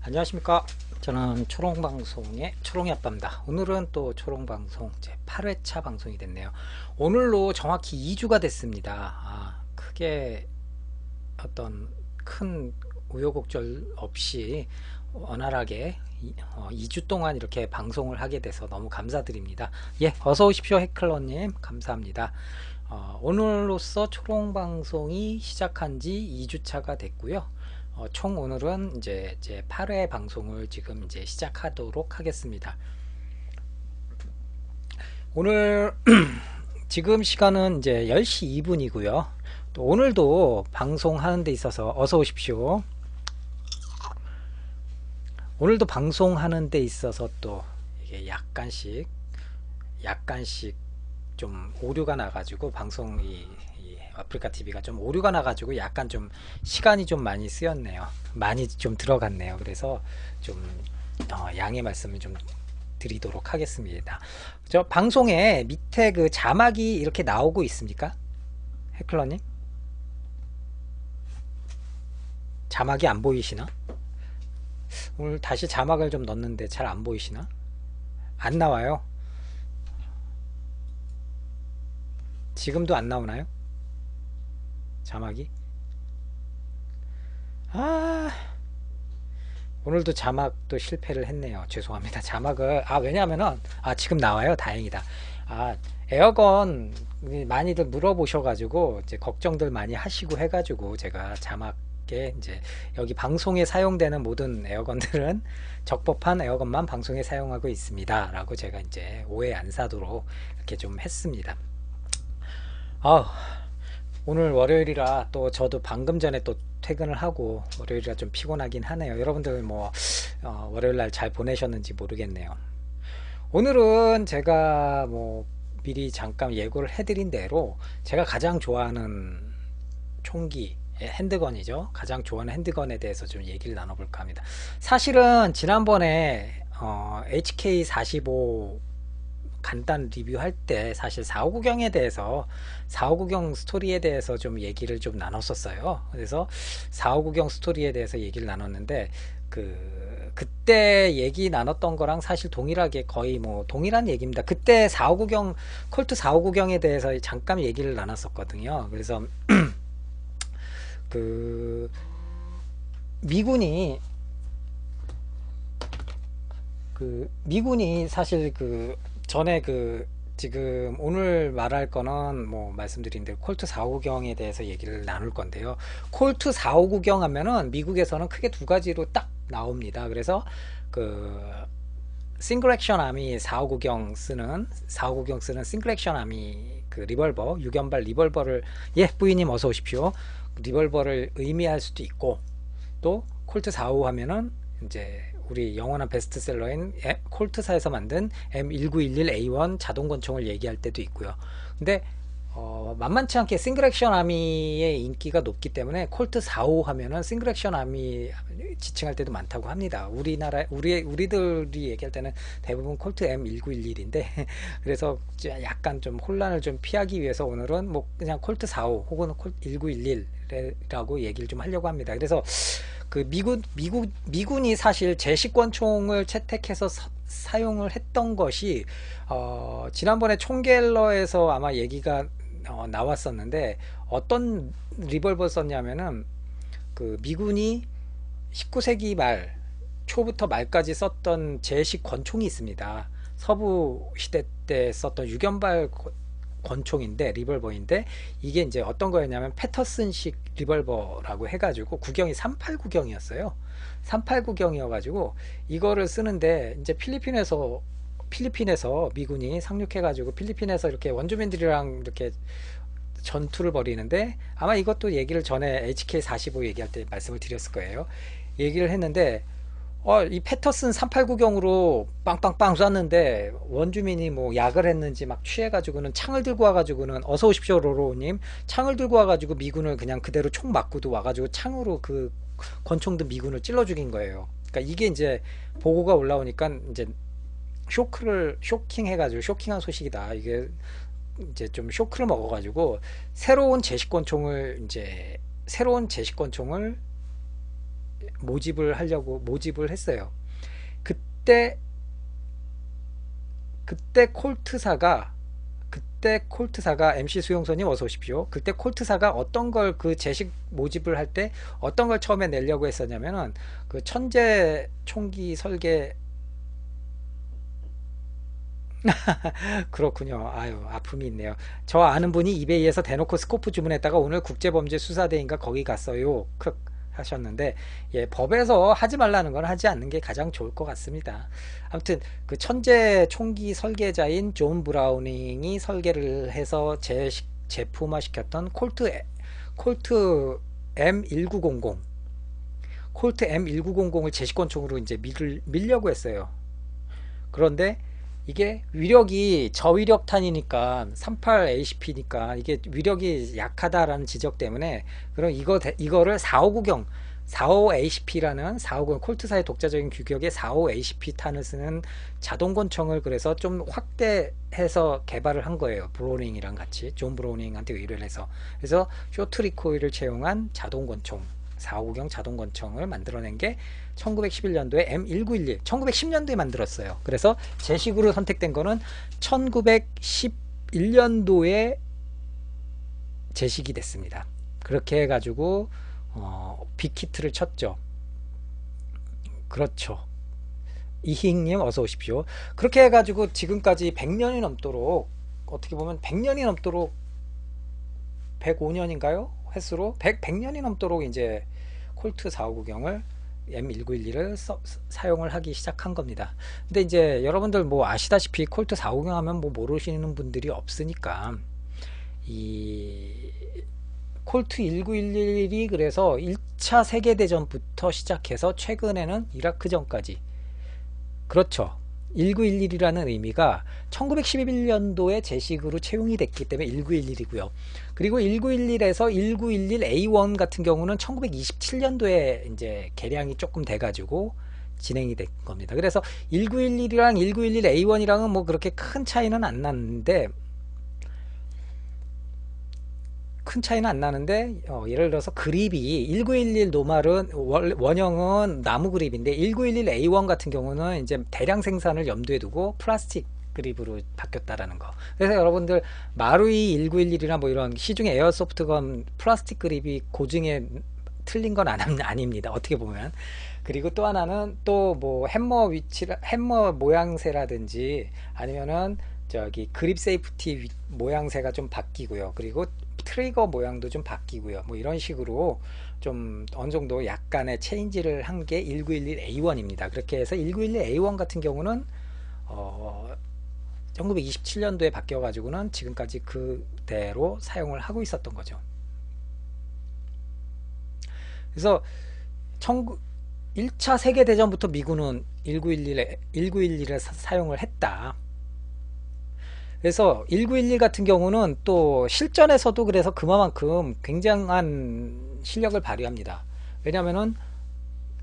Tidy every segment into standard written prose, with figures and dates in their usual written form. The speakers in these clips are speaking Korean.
안녕하십니까. 저는 초롱방송의 초롱이 아빠입니다. 오늘은 또 초롱방송 제 8회차 방송이 됐네요. 오늘로 정확히 2주가 됐습니다. 크게 어떤 큰 우여곡절 없이 원활하게 2주 동안 이렇게 방송을 하게 돼서 너무 감사드립니다. 예, 어서 오십시오. 해클러님 감사합니다. 오늘로써 초롱방송이 시작한 지 2주차가 됐고요. 총 오늘은 이제 제 8회 방송을 지금 이제 시작하도록 하겠습니다. 오늘 지금 시간은 이제 10시 2분이고요. 또 오늘도 방송하는 데 있어서 어서 오십시오. 오늘도 방송하는 데 있어서 또 이게 약간씩 좀 오류가 나가지고 방송이 아프리카 TV가 좀 오류가 나가지고 약간 좀 시간이 좀 많이 쓰였네요. 많이 좀 들어갔네요. 그래서 좀 양해 말씀을 좀 드리도록 하겠습니다. 저 방송에 밑에 그 자막이 이렇게 나오고 있습니까? 해클러님? 자막이 안 보이시나? 오늘 다시 자막을 좀 넣었는데 잘 안 보이시나? 안 나와요. 지금도 안 나오나요? 자막이? 오늘도 자막도 실패를 했네요. 죄송합니다. 자막을 왜냐하면은 지금 나와요. 다행이다. 에어건 많이들 물어보셔가지고 이제 걱정들 많이 하시고 해가지고 제가 자막에 이제 여기 방송에 사용되는 모든 에어건들은 적법한 에어건만 방송에 사용하고 있습니다. 라고 제가 이제 오해 안 사도록 이렇게 좀 했습니다. 오늘 월요일이라 또 저도 방금 전에 또 퇴근을 하고 월요일이라 좀 피곤하긴 하네요. 여러분들 월요일날 잘 보내셨는지 모르겠네요. 오늘은 제가 미리 잠깐 예고를 해드린 대로 제가 가장 좋아하는 총기 핸드건이죠. 가장 좋아하는 핸드건에 대해서 좀 얘기를 나눠볼까 합니다. 사실은 지난번에 HK45 간단 리뷰할 때 사실 459경에 대해서 459경 스토리에 대해서 좀 얘기를 좀 나눴었어요. 그래서 459경 스토리에 대해서 얘기를 나눴는데 그때 얘기 나눴던 거랑 사실 동일하게 거의 동일한 얘기입니다. 그때 459경 콜트 459경에 대해서 잠깐 얘기를 나눴었거든요. 그래서 미군이 사실 전에 지금 오늘 말할 거는 말씀드린 대로 콜트 459경에 대해서 얘기를 나눌 건데요. 콜트 459경 하면은 미국에서는 크게 두 가지로 딱 나옵니다. 그래서 싱글 액션 아미 459경 쓰는 싱글 액션 아미 리벌버, 유견발 리벌버를 부인님 어서 오십시오. 리벌버를 의미할 수도 있고, 또 콜트 455 하면은 이제 우리 영원한 베스트셀러인 콜트사에서 만든 M1911A1 자동권총을 얘기할 때도 있고요. 근데 만만치 않게 싱글 액션 아미의 인기가 높기 때문에 콜트 455 하면은 싱글 액션 아미 지칭할 때도 많다고 합니다. 우리들이 얘기할 때는 대부분 콜트 M1911인데 그래서 약간 좀 혼란을 좀 피하기 위해서 오늘은 그냥 콜트 455 혹은 콜트 1911이라고 얘기를 좀 하려고 합니다. 그래서 미군이 사실 제시권총을 채택해서 사용을 했던 것이 지난번에 총갤러에서 아마 얘기가 나왔었는데, 어떤 리볼버 썼냐면은 미군이 19세기 말 초부터 말까지 썼던 제식 권총이 있습니다. 서부 시대 때 썼던 유견발 권총인데, 리볼버인데, 이게 이제 어떤 거였냐면 패터슨식 리볼버라고 해가지고 구경이 389경이었어요. 389경이어가지고 이거를 쓰는데, 이제 필리핀에서 미군이 상륙해가지고 필리핀에서 이렇게 원주민들이랑 이렇게 전투를 벌이는데, 아마 이것도 얘기를 전에 HK45 얘기할 때 말씀을 드렸을 거예요. 얘기를 했는데 이 패터슨 389경으로 빵빵빵 쐈는데 원주민이 약을 했는지 막 취해가지고는 창을 들고 와가지고는 어서 오십시오 로로님, 창을 들고 와가지고 미군을 그냥 그대로 총 맞고도 와가지고 창으로 권총도 미군을 찔러 죽인 거예요. 그러니까 이게 이제 보고가 올라오니까 이제 쇼킹해가지고 쇼킹한 소식이다. 이게 이제 좀 쇼크를 먹어가지고 새로운 제식권총을 모집을 했어요. 그때 콜트사가 MC 수용소님 어서 오십시오. 그때 콜트사가 어떤 걸 그 제식 모집을 할 때 어떤 걸 처음에 내려고 했었냐면은 그 천재 총기 설계. 그렇군요. 아유, 아픔이 있네요. 저 아는 분이 이베이에서 대놓고 스코프 주문했다가 오늘 국제범죄수사대인가 거기 갔어요. 크 하셨는데, 예, 법에서 하지 말라는 건 하지 않는 게 가장 좋을 것 같습니다. 아무튼 그 천재 총기 설계자인 존 브라우닝이 설계를 해서 제품화 시켰던 콜트 M1900 콜트 M1900을 제시권총으로 이제 밀려고 했어요. 그런데 이게 위력이 저위력탄이니까 38ACP니까 이게 위력이 약하다라는 지적 때문에, 그럼 이거를 45ACP라는 450 콜트사의 독자적인 규격의 45ACP 탄을 쓰는 자동권총을 그래서 좀 확대해서 개발을 한 거예요. 브로닝이랑 같이 존 브로닝한테 의뢰를 해서. 그래서 쇼트 리코일을 채용한 자동권총 4590 자동권총을 만들어낸 게 1911년도에 M1911, 1910년도에 만들었어요. 그래서 제식으로 선택된 거는 1911년도에 제식이 됐습니다. 그렇게 해가지고 빅히트를 쳤죠. 그렇죠. 이희님 어서 오십시오. 그렇게 해가지고 지금까지 100년이 넘도록, 어떻게 보면 100년이 넘도록, 105년인가요? 횟수로 100년이 넘도록 이제 콜트 4590을 M1911을 사용을 하기 시작한 겁니다. 근데 이제 여러분들 뭐 아시다시피 콜트 450 하면 뭐 모르시는 분들이 없으니까, 이 콜트 1911이 그래서 1차 세계대전부터 시작해서 최근에는 이라크전까지, 그렇죠, 1911이라는 의미가 1911년도에 제식으로 채용이 됐기 때문에 1911이고요. 그리고 1911에서 1911A1 같은 경우는 1927년도에 이제 개량이 조금 돼가지고 진행이 된 겁니다. 그래서 1911이랑 1911A1이랑은 뭐 그렇게 큰 차이는 안 나는데, 예를 들어서 그립이 1911 노말은 원형은 나무 그립인데 1911A1 같은 경우는 이제 대량 생산을 염두에 두고 플라스틱 그립으로 바뀌었다라는 거. 그래서 여러분들 마루이 1911이나 뭐 이런 시중에 에어소프트건 플라스틱 그립이 고증에 틀린 건 아닙니다. 어떻게 보면. 그리고 또 하나는 또 뭐 해머 모양새라든지 아니면은 저기 그립 세이프티 모양새가 좀 바뀌고요. 그리고 트리거 모양도 좀 바뀌고요. 뭐 이런 식으로 좀 어느 정도 약간의 체인지를 한 게 1911A1입니다. 그렇게 해서 1911A1 같은 경우는 1927년도에 바뀌어 가지고는 지금까지 그대로 사용을 하고 있었던 거죠. 그래서 1차 세계대전부터 미군은 1911을 사용을 했다. 그래서 1911 같은 경우는 또 실전에서도 그래서 그만큼 굉장한 실력을 발휘합니다. 왜냐면은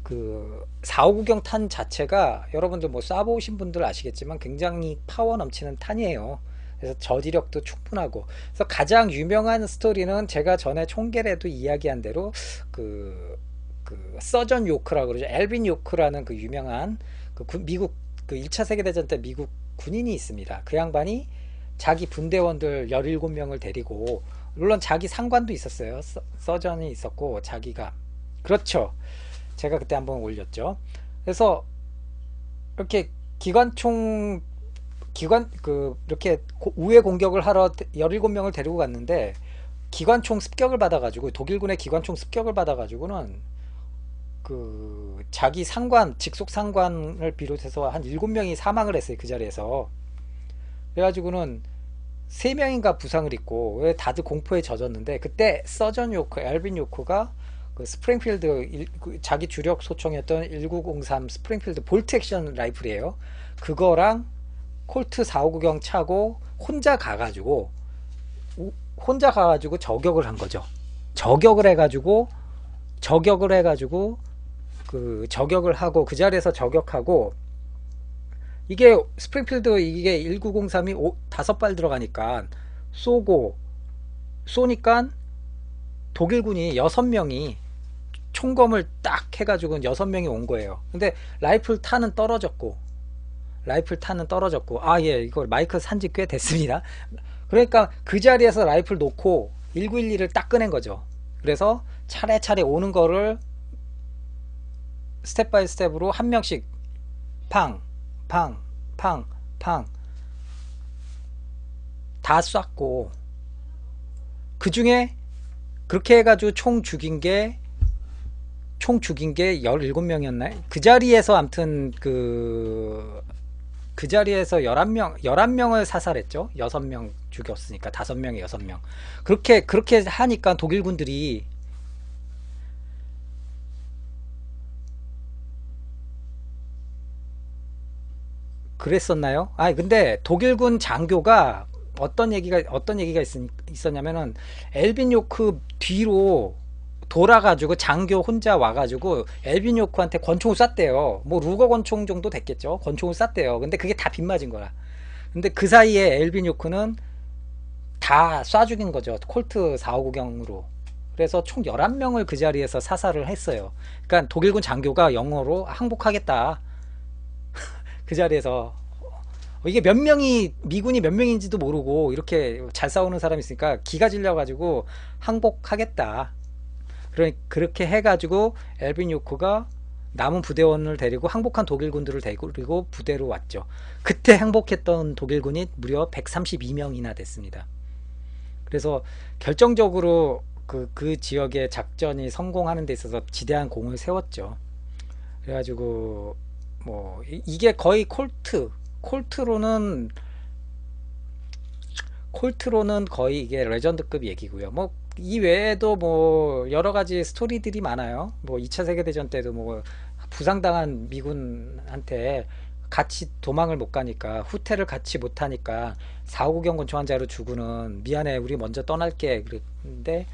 그 4590 탄 자체가 여러분들 뭐 쏴보신 분들 아시겠지만 굉장히 파워 넘치는 탄이에요. 그래서 저지력도 충분하고, 그래서 가장 유명한 스토리는 제가 전에 총계에도 이야기한 대로 그 서전 요크라고 그러죠. 엘빈 요크라는 그 유명한 미국 1차 세계대전 때 미국 군인이 있습니다. 그 양반이 자기 분대원들 17명을 데리고, 물론 자기 상관도 있었어요. 서전이 있었고 자기가, 그렇죠, 제가 그때 한번 올렸죠. 그래서 이렇게 이렇게 우회 공격을 하러 17명을 데리고 갔는데 기관총 습격을 받아가지고, 독일군의 기관총 습격을 받아가지고는 그 자기 상관, 직속 상관을 비롯해서 한 7명이 사망을 했어요. 그 자리에서. 그래가지고는 3명인가 부상을 입고, 왜 다들 공포에 젖었는데, 그때 서전 요크, 엘빈 요크가 그 스프링필드, 자기 주력 소총이었던 1903 스프링필드 볼트 액션 라이플이에요. 그거랑 콜트 4590 차고 혼자 가가지고 저격을 한 거죠. 저격을 해가지고 저격을 하고, 그 자리에서 저격하고, 이게 스프링필드, 이게 1903이 5발 들어가니까 쏘니까 독일군이 6명이 총검을 딱 해가지고 6명이 온 거예요. 근데 라이플 탄은 떨어졌고, 아, 예, 이거 마이크 산지 꽤 됐습니다. 그러니까 그 자리에서 라이플 놓고 1911을 딱 꺼낸 거죠. 그래서 차례차례 오는 거를 스텝 바이 스텝으로 한 명씩 팡, 팡, 팡, 팡 다 쐈고, 그 중에 그렇게 해가지고 총 죽인 게 17명이었나요? 그 자리에서 암튼 그 자리에서 11명을 사살했죠. 6명 죽였으니까 5명에 6명. 그렇게 하니까 독일군들이 그랬었나요? 아, 근데 독일군 장교가 어떤 얘기가 있었냐면은 엘빈 요크 뒤로 돌아가지고 장교 혼자 와가지고 엘빈 요크한테 권총을 쐈대요. 뭐 루거 권총 정도 됐겠죠. 권총을 쐈대요. 근데 그게 다 빗맞은 거야. 근데 그 사이에 엘빈 요크는 다 쏴 죽인 거죠. 콜트 459경으로. 그래서 총 11명을 그 자리에서 사살을 했어요. 그러니까 독일군 장교가 영어로 항복하겠다. 그 자리에서 이게 몇 명이 미군이 몇 명인지도 모르고 이렇게 잘 싸우는 사람이 있으니까 기가 질려가지고 항복하겠다. 그렇게 해가지고 엘빈 요크가 남은 부대원을 데리고 항복한 독일군들을 데리고 부대로 왔죠. 그때 항복했던 독일군이 무려 132명이나 됐습니다. 그래서 결정적으로 그 지역의 작전이 성공하는 데 있어서 지대한 공을 세웠죠. 그래가지고 뭐 이게 거의 콜트로는 거의 이게 레전드급 얘기고요. 뭐 이 외에도 뭐 여러 가지 스토리들이 많아요. 뭐 2차 세계대전 때도 뭐 부상당한 미군한테 같이 도망을 못 가니까, 후퇴를 같이 못 하니까 459경 권총환자로 죽으는, 미안해 우리 먼저 떠날게 그랬는데,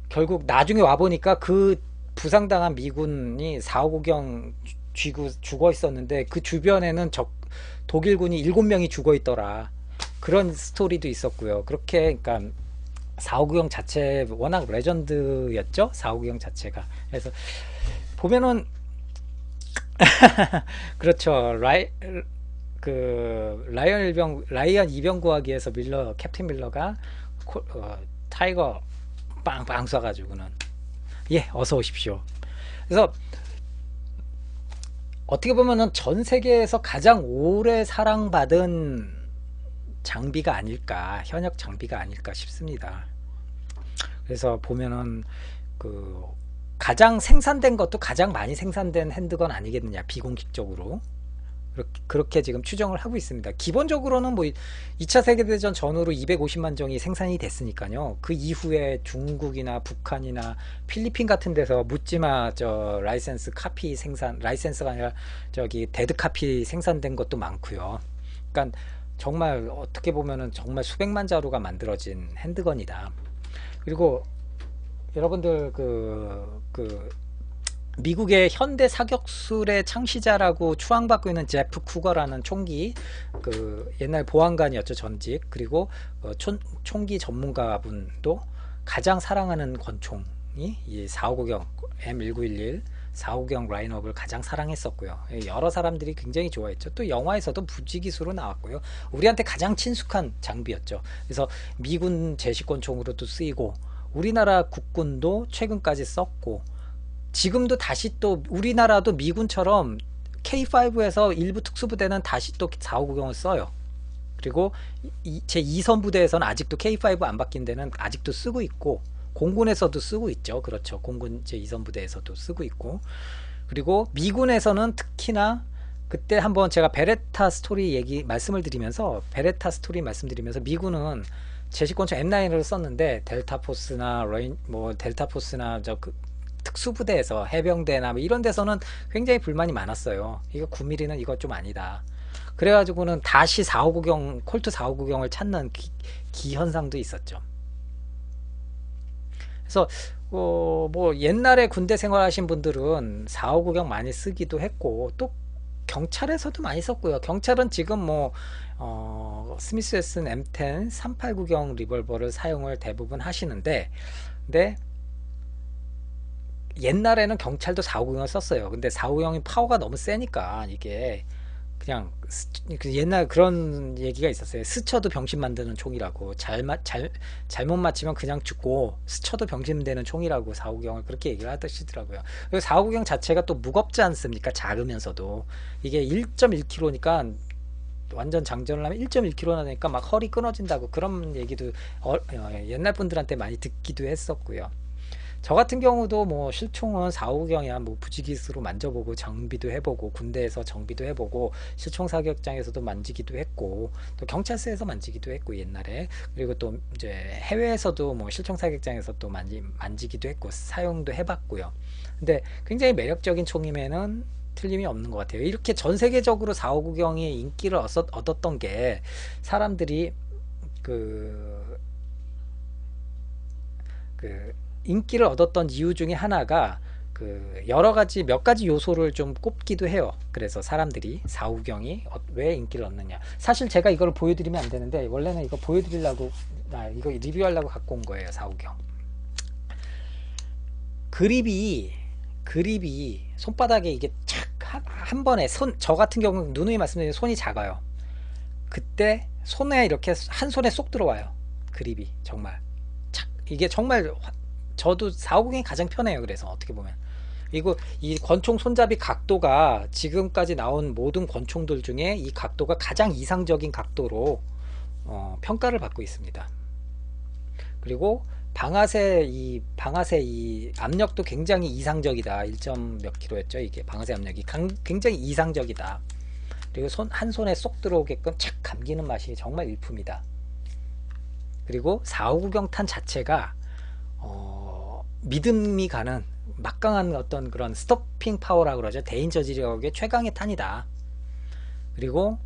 결국 나중에 와 보니까 그 부상당한 미군이 459경 쥐고 죽어 있었는데 그 주변에는 독일군이 7명이 죽어 있더라. 그런 스토리도 있었고요. 그렇게 그러니까 459경 자체 워낙 레전드였죠. 459경 자체가. 그래서 보면은 그렇죠. 라이언 이병 구하기 위해서 캡틴 밀러가 타이거 빵빵 쏴가지고는, 예, 어서 오십시오. 그래서 어떻게 보면은 전 세계에서 가장 오래 사랑받은 장비가 아닐까, 현역 장비가 아닐까 싶습니다. 그래서 보면은 그 가장 생산된 것도 가장 많이 생산된 핸드건 아니겠느냐, 비공식적으로. 그렇게 지금 추정을 하고 있습니다. 기본적으로는 뭐 2차 세계대전 전후로 250만 정이 생산이 됐으니까요. 그 이후에 중국이나 북한이나 필리핀 같은 데서 묻지마 라이센스가 아니라 저기 데드 카피 생산된 것도 많고요. 그러니까 정말 어떻게 보면은 정말 수백만 자루가 만들어진 핸드건이다. 그리고 여러분들 미국의 현대 사격술의 창시자라고 추앙받고 있는 제프 쿠거라는 총기, 옛날 보안관이었죠, 전직. 그리고 총기 전문가분도 가장 사랑하는 권총이 이 459경 M1911 459경 라인업을 가장 사랑했었고요. 여러 사람들이 굉장히 좋아했죠. 또 영화에서도 부지기수로 나왔고요. 우리한테 가장 친숙한 장비였죠. 그래서 미군 제시권총으로도 쓰이고, 우리나라 국군도 최근까지 썼고, 지금도 다시 또 우리나라도 미군처럼 K5에서 일부 특수부대는 다시 또 459경을 써요. 그리고 제 2선 부대에서는 아직도 K5 안 바뀐 데는 아직도 쓰고 있고, 공군에서도 쓰고 있죠. 그렇죠. 공군 제 2선 부대에서도 쓰고 있고, 그리고 미군에서는 특히나 그때 한번 제가 베레타 스토리 말씀드리면서 미군은 제시권총 M9을 썼는데 델타포스나 특수부대에서 해병대나 뭐 이런 데서는 굉장히 불만이 많았어요. 이거 9mm는 이거 좀 아니다. 그래가지고는 다시 콜트 459경을 찾는 기현상도 있었죠. 그래서 뭐 옛날에 군대 생활하신 분들은 459경 많이 쓰기도 했고, 또 경찰에서도 많이 썼고요. 경찰은 지금 뭐 스미스 웨슨 M10 389경 리볼버를 사용을 대부분 하시는데, 근데 옛날에는 경찰도 450을 썼어요. 근데 450이 파워가 너무 세니까 이게 그냥 옛날 그런 얘기가 있었어요. 스쳐도 병신 만드는 총이라고. 잘못 맞히면 그냥 죽고 스쳐도 병신 되는 총이라고 450을 그렇게 얘기를 하시더라고요. 그리고 450 자체가 또 무겁지 않습니까? 작으면서도 이게 1.1kg니까 완전 장전을 하면 1.1kg나 되니까 막 허리 끊어진다고 그런 얘기도 옛날 분들한테 많이 듣기도 했었고요. 저 같은 경우도 뭐 실총은 450이야 뭐 부지기수로 만져보고 정비도 해보고 군대에서 정비도 해보고 실총 사격장에서도 만지기도 했고 또 경찰서에서 만지기도 했고 옛날에 그리고 또 이제 해외에서도 뭐 실총 사격장에서 또 만지기도 했고 사용도 해봤고요. 근데 굉장히 매력적인 총임에는 틀림이 없는 것 같아요. 이렇게 전 세계적으로 459경이 인기를 얻었던 게 사람들이 그, 그 인기를 얻었던 이유 중에 하나가 그 여러 가지 몇 가지 요소를 좀 꼽기도 해요. 그래서 사람들이 459경이 왜 인기를 얻느냐. 사실 제가 이걸 보여드리면 안 되는데 원래는 이거 보여드리려고 이거 리뷰하려고 갖고 온 거예요. 459경 그립이 손바닥에 이게 착 한 번에 저 같은 경우는 누누이 말씀드린 손이 작아요. 그때 손에 이렇게 한 손에 쏙 들어와요. 그립이 정말 착 이게 정말 저도 450이 가장 편해요. 그래서 어떻게 보면 이거 이 권총 손잡이 각도가 지금까지 나온 모든 권총들 중에 이 각도가 가장 이상적인 각도로 평가를 받고 있습니다. 그리고 방아쇠 이 압력도 굉장히 이상적이다. 1점 몇 킬로였죠. 이게 방아쇠 압력이 굉장히 이상적이다. 그리고 한 손에 쏙 들어오게끔 착 감기는 맛이 정말 일품이다. 그리고 459경탄 자체가 믿음이 가는 막강한 어떤 그런 스토핑 파워라 그러죠. 대인 저지력의 최강의 탄이다. 그리고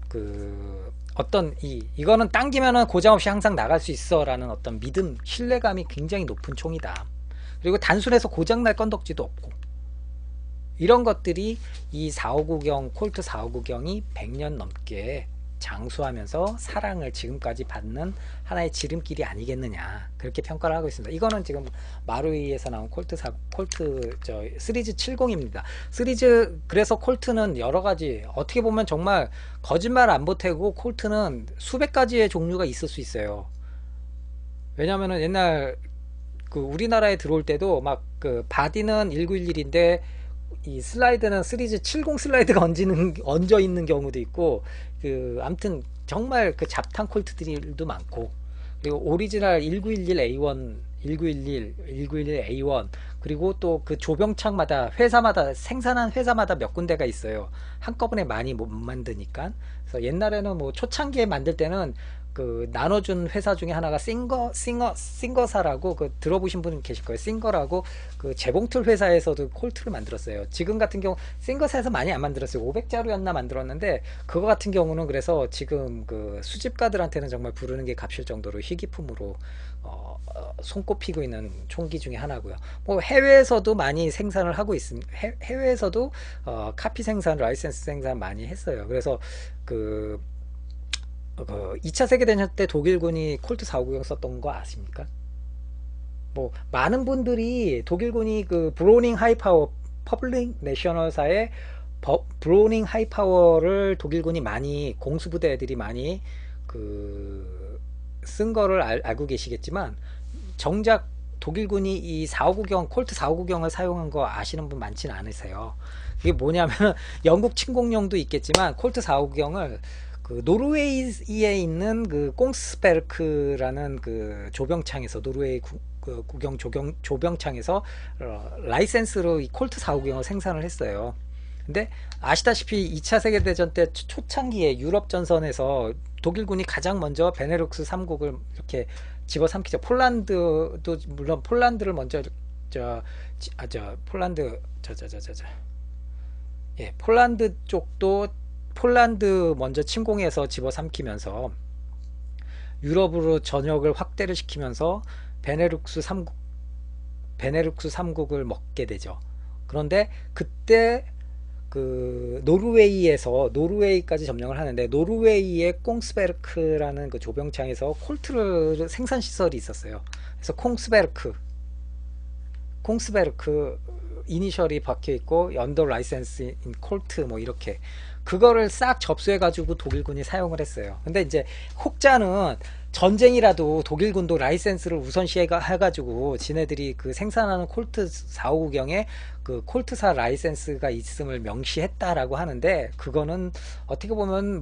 그 어떤 이거는 당기면은 고장 없이 항상 나갈 수 있어 라는 어떤 믿음, 신뢰감이 굉장히 높은 총이다. 그리고 단순해서 고장날 건덕지도 없고 이런 것들이 이 459경 콜트 459경이 100년 넘게 장수하면서 사랑을 지금까지 받는 하나의 지름길이 아니겠느냐 그렇게 평가를 하고 있습니다. 이거는 지금 마루이에서 나온 콜트 시리즈 70입니다. 시리즈 그래서 콜트는 여러가지 어떻게 보면 정말 거짓말 안 보태고 콜트는 수백 가지의 종류가 있을 수 있어요. 왜냐면은 옛날 그 우리나라에 들어올 때도 막 그 바디는 1911인데 이 슬라이드는 시리즈 70 슬라이드가 얹어 있는 경우도 있고 그 아무튼 정말 그 잡탕 콜트들도 많고 그리고 오리지널 1911A1 1911A1 그리고 또 그 조병창마다 회사마다 생산한 회사마다 몇 군데가 있어요. 한꺼번에 많이 못 만드니까. 그래서 옛날에는 뭐 초창기에 만들 때는 그 나눠준 회사 중에 하나가 싱거사라고 그 들어보신 분 계실 거예요. 싱거라고 그 재봉틀 회사에서도 콜트를 만들었어요. 지금 같은 경우 싱거사에서 많이 안 만들었어요. 500자루였나 만들었는데 그거 같은 경우는 그래서 지금 그 수집가들한테는 정말 부르는 게 값일 정도로 희귀품으로 손꼽히고 있는 총기 중에 하나고요. 뭐 해외에서도 많이 생산을 하고 있습니다. 해외에서도 카피 생산, 라이센스 생산 많이 했어요. 그래서 그 2차 세계대전 때 독일군이 콜트 459경 썼던 거 아십니까? 뭐 많은 분들이 독일군이 그 브로닝 하이파워 퍼블릭 내셔널사의 브로닝 하이파워를 독일군이 많이 공수부대 애들이 많이 그 쓴 거를 알고 계시겠지만 정작 독일군이 이 459경 콜트 459경을 사용한 거 아시는 분 많지는 않으세요. 이게 뭐냐면 영국 침공용도 있겠지만 콜트 459경을 그 노르웨이에 있는 그 꽁스베르크라는 그 조병창에서 노르웨이 조병창에서 라이센스로 이 콜트 459경을 생산을 했어요. 근데 아시다시피 2차 세계대전 때 초창기에 유럽 전선에서 독일군이 가장 먼저 베네룩스 3국을 이렇게 집어삼키죠. 폴란드도 물론 폴란드를 먼저 폴란드 쪽도 폴란드 먼저 침공해서 집어삼키면서 유럽으로 전역을 확대를 시키면서 베네룩스 3국을 먹게 되죠. 그런데 그때 그 노르웨이까지 점령을 하는데 노르웨이의 콩스베르크라는 그 조병창에서 콜트를 생산 시설이 있었어요. 그래서 콩스베르크 이니셜이 박혀 있고 언더 라이센스 인 콜트 뭐 이렇게 그거를 싹 접수해 가지고 독일군이 사용을 했어요. 근데 이제 혹자는 전쟁이라도 독일군도 라이센스를 우선시해 가지고 지네들이 그 생산하는 콜트 459경에 그 콜트사 라이센스가 있음을 명시했다라고 하는데, 그거는 어떻게 보면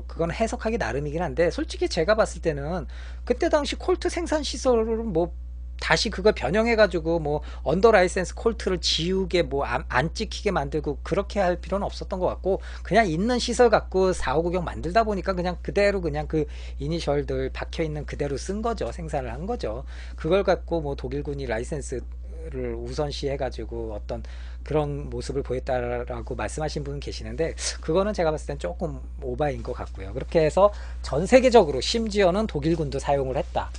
그건 해석하기 나름이긴 한데, 솔직히 제가 봤을 때는 그때 당시 콜트 생산 시설을 뭐 다시 그걸 변형해가지고 뭐 언더 라이센스 콜트를 지우게 뭐 안 찍히게 만들고 그렇게 할 필요는 없었던 것 같고, 그냥 있는 시설 갖고 459경 만들다 보니까 그냥 그대로 그냥 그 이니셜들 박혀 있는 그대로 쓴 거죠. 생산을 한 거죠. 그걸 갖고 뭐 독일군이 라이센스를 우선시 해가지고 어떤 그런 모습을 보였다라고 말씀하신 분 계시는데, 그거는 제가 봤을 땐 조금 오바인 것 같고요. 그렇게 해서 전 세계적으로 심지어는 독일군도 사용을 했다.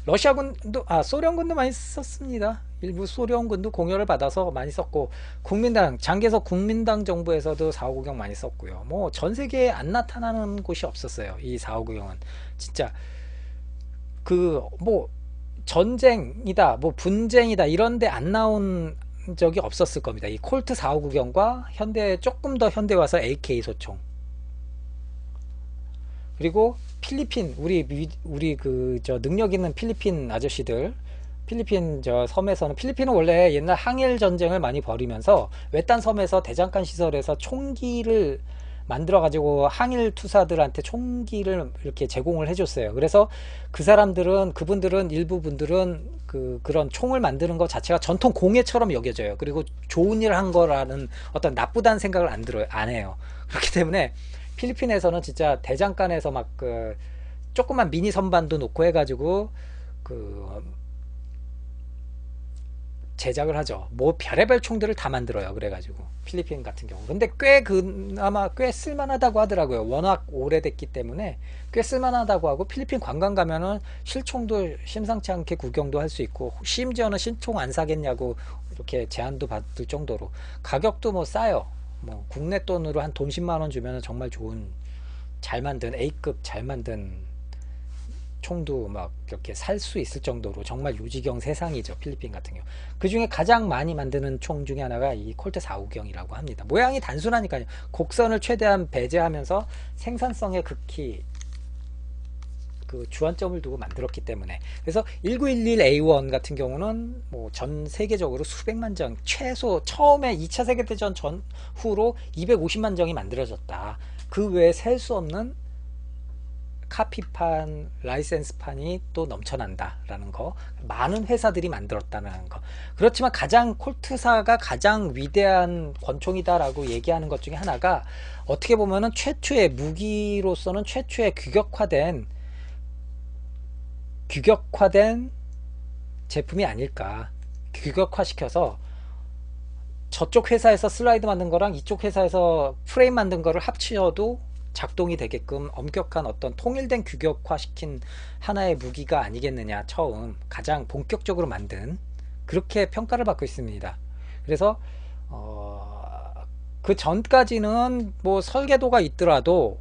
러시아군도 소련군도 많이 썼습니다. 일부 소련군도 공여를 받아서 많이 썼고, 국민당 장개석 국민당 정부에서도 459경 많이 썼고요. 뭐 전 세계에 안 나타나는 곳이 없었어요. 이 459경은 진짜 그 뭐 전쟁이다 뭐 분쟁이다 이런데 안 나온 적이 없었을 겁니다. 이 콜트 459경과 현대 조금 더 현대 와서 AK 소총, 그리고 필리핀 우리 그 저 능력 있는 필리핀 아저씨들, 필리핀 저 섬에서는, 필리핀은 원래 옛날 항일 전쟁을 많이 벌이면서 외딴 섬에서 대장간 시설에서 총기를 만들어 가지고 항일 투사들한테 총기를 이렇게 제공을 해줬어요. 그래서 그분들은 일부 분들은 그런 총을 만드는 것 자체가 전통 공예처럼 여겨져요. 그리고 좋은 일 한 거라는 어떤 나쁘다는 생각을 안 해요. 그렇기 때문에 필리핀에서는 진짜 대장간에서 막 그 조그만 미니 선반도 놓고 해가지고 그 제작을 하죠. 뭐 별의별 총들을 다 만들어요. 그래가지고 필리핀 같은 경우. 근데 그나마 꽤 쓸만하다고 하더라고요. 워낙 오래됐기 때문에 꽤 쓸만하다고 하고, 필리핀 관광 가면은 실총도 심상치 않게 구경도 할 수 있고, 심지어는 실총 안 사겠냐고 이렇게 제안도 받을 정도로 가격도 뭐 싸요. 뭐 국내 돈으로 한 돈 10만 원 주면은 정말 좋은 잘 만든 A급 잘 만든 총도 막 이렇게 살 수 있을 정도로 정말 요지경 세상이죠. 필리핀 같은 경우. 그 중에 가장 많이 만드는 총 중에 하나가 이 콜트 459경이라고 합니다. 모양이 단순하니까요. 곡선을 최대한 배제하면서 생산성에 극히 그 주안점을 두고 만들었기 때문에. 그래서 1911A1 같은 경우는 뭐 전 세계적으로 수백만 정, 최소 처음에 2차 세계대전 전후로 250만 정이 만들어졌다. 그 외에 셀 수 없는 카피판, 라이센스판이 또 넘쳐난다라는 거, 많은 회사들이 만들었다는 거. 그렇지만 콜트사가 가장 위대한 권총이다라고 얘기하는 것 중에 하나가, 어떻게 보면은 최초의 무기로서는 최초의 규격화된 제품이 아닐까. 규격화시켜서 저쪽 회사에서 슬라이드 만든 거랑 이쪽 회사에서 프레임 만든 거를 합치어도 작동이 되게끔 엄격한 어떤 통일된 규격화시킨 하나의 무기가 아니겠느냐. 처음 가장 본격적으로 만든, 그렇게 평가를 받고 있습니다. 그래서 그 전까지는 뭐 설계도가 있더라도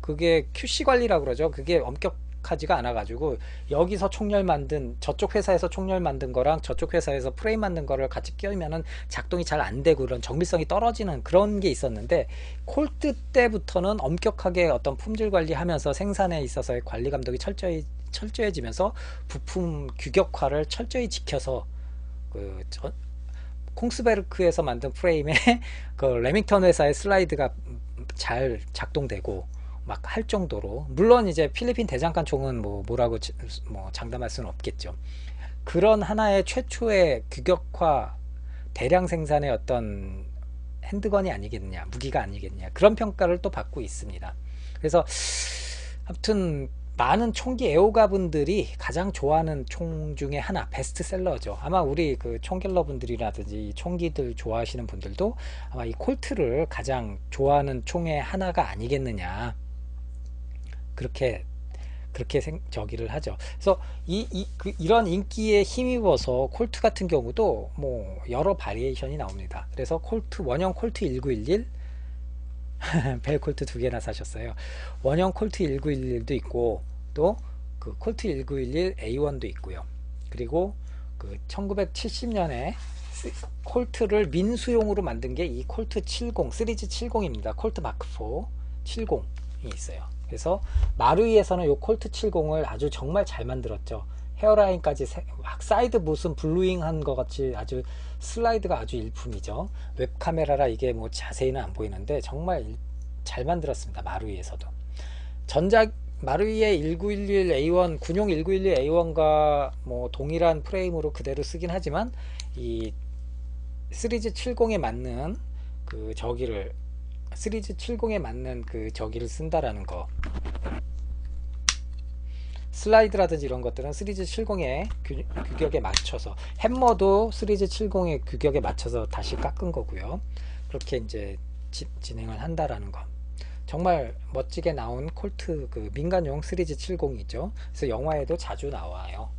그게 QC 관리라고 그러죠. 그게 엄격하지가 않아 가지고 여기서 총열 만든, 저쪽 회사에서 총열 만든 거랑 저쪽 회사에서 프레임 만든 거를 같이 끼우면은 작동이 잘 안 되고 그런 정밀성이 떨어지는 그런 게 있었는데, 콜트 때부터는 엄격하게 어떤 품질 관리하면서 생산에 있어서의 관리 감독이 철저해지면서 부품 규격화를 철저히 지켜서 콩스베르크에서 만든 프레임에 그 레밍턴 회사의 슬라이드가 잘 작동되고 막 할 정도로, 물론 이제 필리핀 대장간 총은 뭐라고 장담할 수는 없겠죠. 그런 하나의 최초의 규격화 대량 생산의 어떤 핸드건이 아니겠느냐, 무기가 아니겠느냐, 그런 평가를 또 받고 있습니다. 그래서 아무튼 많은 총기 애호가 분들이 가장 좋아하는 총 중에 하나, 베스트셀러죠. 아마 우리 그 총갤러 분들이라든지 총기들 좋아하시는 분들도 아마 이 콜트를 가장 좋아하는 총의 하나가 아니겠느냐, 그렇게 저기를 하죠. 그래서 이런 인기에 힘입어서 콜트 같은 경우도 뭐 여러 바리에이션이 나옵니다. 그래서 원형 콜트 1911 벨 콜트 2개나 사셨어요. 원형 콜트 1911도 있고, 또 그 콜트 1911 A1도 있고요. 그리고 그 1970년에 콜트를 민수용으로 만든 게 이 콜트 70 시리즈 70입니다. 콜트 마크 4 70이 있어요. 그래서 마루이에서는 요 콜트 70을 아주 정말 잘 만들었죠. 헤어라인까지 사이드 무슨 블루잉 한 것 같이 아주 슬라이드가 아주 일품이죠. 웹카메라라 이게 뭐 자세히는 안 보이는데 정말 잘 만들었습니다. 마루이에서도. 전작 마루이의 1911A1 군용 1911A1과 뭐 동일한 프레임으로 그대로 쓰긴 하지만 이 시리즈 70에 맞는 그 저기를 시리즈 70에 맞는 그 저기를 쓴다라는 거. 슬라이드라든지 이런 것들은 시리즈 70의 규격에 맞춰서, 햄머도 시리즈 70의 규격에 맞춰서 다시 깎은 거고요. 그렇게 이제 진행을 한다라는 거. 정말 멋지게 나온 콜트 그 민간용 시리즈 70이죠. 그래서 영화에도 자주 나와요.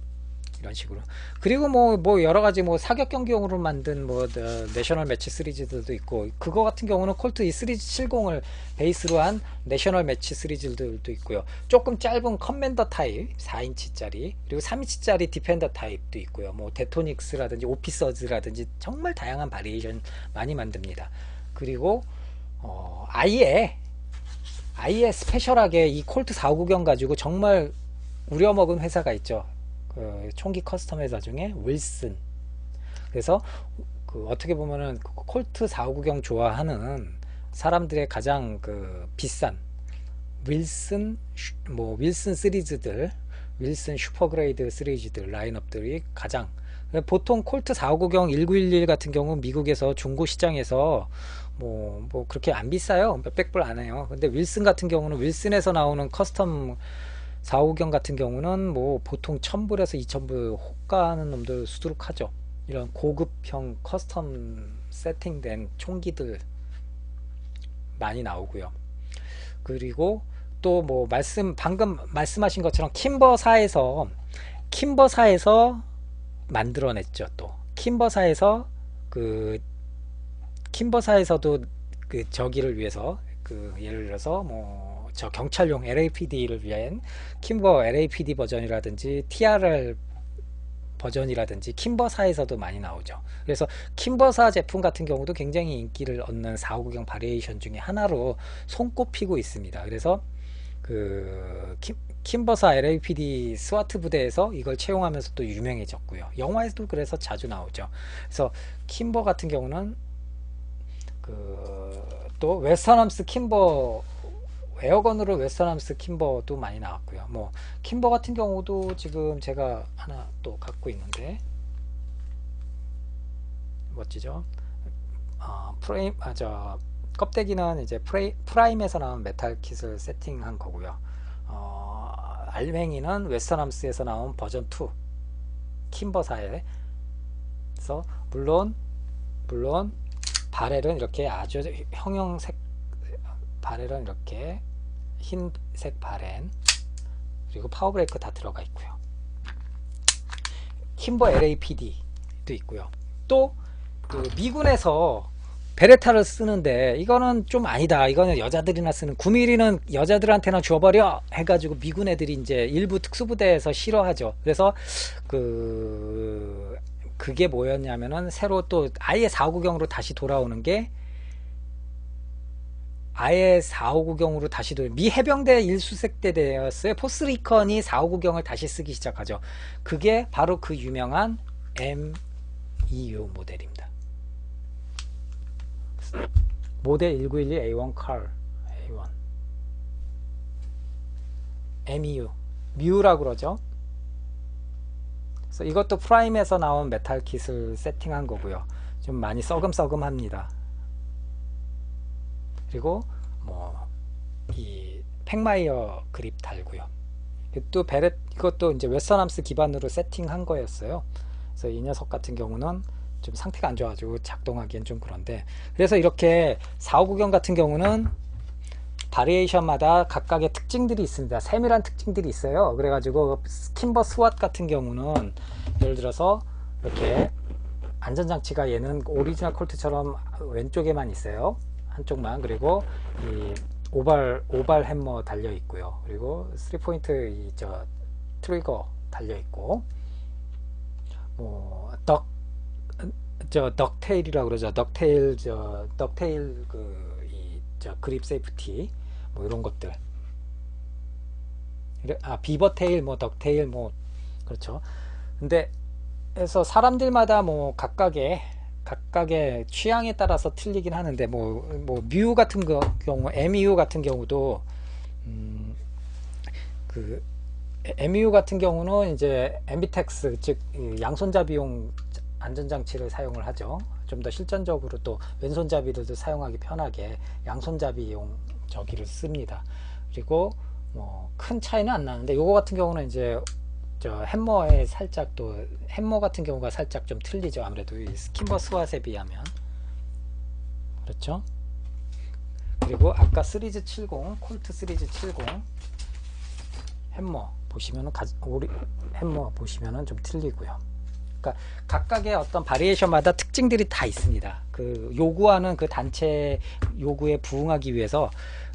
이런 식으로. 그리고 뭐 여러 가지 뭐 사격 경기용으로 만든 뭐 내셔널 매치 시리즈들도 있고, 그거 같은 경우는 콜트 이 시리즈 70을 베이스로 한 내셔널 매치 시리즈들도 있고요. 조금 짧은 커맨더 타입 4인치짜리, 그리고 3인치짜리 디펜더 타입도 있고요. 뭐 데토닉스라든지 오피서즈라든지 정말 다양한 바리에이션 많이 만듭니다. 그리고 아예 스페셜하게 이 콜트 459경 가지고 정말 우려먹은 회사가 있죠. 그 총기 커스텀 회사 중에 윌슨. 그래서 그 어떻게 보면은 콜트 459경 좋아하는 사람들의 가장 그 비싼 윌슨 시리즈들, 윌슨 슈퍼그레이드 시리즈들 라인업들이 가장, 보통 콜트 459경 1911 같은 경우 미국에서 중고 시장에서 뭐 그렇게 안 비싸요. 몇백 불 안 해요. 근데 윌슨 같은 경우는 윌슨에서 나오는 커스텀 459경 같은 경우는 뭐 보통 1000불에서 2000불 호가하는 놈들 수두룩하죠. 이런 고급형 커스텀 세팅된 총기들 많이 나오고요. 그리고 또 뭐 방금 말씀하신 것처럼 킴버사에서 만들어냈죠. 또 킴버사에서도 그 저기를 위해서, 그 예를 들어서 뭐 저 경찰용 LAPD를 위한 킴버 LAPD 버전이라든지 TRL 버전이라든지 킴버사에서도 많이 나오죠. 그래서 킴버사 제품 같은 경우도 굉장히 인기를 얻는 459경 바리에이션 중에 하나로 손꼽히고 있습니다. 그래서 그 킴버사 LAPD 스와트 부대에서 이걸 채용하면서 또 유명해졌고요. 영화에서도 그래서 자주 나오죠. 그래서 킴버 같은 경우는 그 또 웨스턴함스 킴버, 에어건으로 웨스턴함스 킴버도 많이 나왔고요. 뭐 킴버 같은 경우도 지금 제가 하나 또 갖고 있는데 멋지죠. 껍데기는 이제 프라임에서 나온 메탈 킷을 세팅한 거고요. 알맹이는 웨스턴함스에서 나온 버전 2 킴버사에서, 물론 바렐은 이렇게 아주 형형색 바렐은 이렇게 흰색 바렐, 그리고 파워브레이크 다 들어가 있고요. 킴버 LAPD도 있고요. 또 그 미군에서 베레타를 쓰는데 이거는 좀 아니다, 이거는 여자들이나 쓰는, 9mm는 여자들한테나 줘버려 해가지고 미군 애들이 이제 일부 특수부대에서 싫어하죠. 그래서 그게 뭐였냐면은 새로 또 아예 459경으로 다시 돌아오는 게, 아예 459경으로 다시 미 해병대 일수색대대였어요. 포스리컨이 459경을 다시 쓰기 시작하죠. 그게 바로 그 유명한 MEU 모델입니다. 모델 1912A1 칼 A1 MEU 뮤라고 그러죠. 그래서 이것도 프라임에서 나온 메탈 킷을 세팅한 거고요. 좀 많이 썩음썩음합니다. 그리고 뭐 이 팩마이어 그립 달고요. 또 이것도 이제 웨스턴함스 기반으로 세팅한 거였어요. 그래서 이 녀석 같은 경우는 좀 상태가 안 좋아가지고 작동하기엔 좀 그런데, 그래서 이렇게 459경 같은 경우는 바리에이션마다 각각의 특징들이 있습니다. 세밀한 특징들이 있어요. 그래가지고 킴버 스왓 같은 경우는 예를 들어서 이렇게 안전장치가 얘는 오리지널 콜트처럼 왼쪽에만 있어요. 한쪽만. 그리고 이 오발 햄머 달려 있고요. 그리고 3포인트 트리거 달려 있고, 뭐 덕테일이라고 그러죠. 덕테일 그립 세이프티 뭐 이런 것들. 비버테일 뭐 덕테일 뭐 그렇죠. 근데 그래서 사람들마다 뭐 각각의 취향에 따라서 틀리긴 하는데 뮤 같은 경우 MEU 같은 경우도 그 MEU 같은 경우는 이제 앰비텍스 즉 양손잡이용 안전장치를 사용을 하죠. 좀 더 실전적으로 또 왼손잡이들도 사용하기 편하게 양손잡이용 저기를 씁니다. 그리고 뭐 큰 차이는 안 나는데 요거 같은 경우는 이제 저 햄머에 살짝 또 햄머 같은 경우가 살짝 좀 틀리죠. 아무래도 이 스킨버 스왓에 비하면 그렇죠. 그리고 아까 시리즈 70 콜트 시리즈 70 햄머 보시면은 햄머 보시면은 좀 틀리고요. 그러니까 각각의 어떤 바리에이션마다 특징들이 다 있습니다. 그 요구하는 그 단체 요구에 부응하기 위해서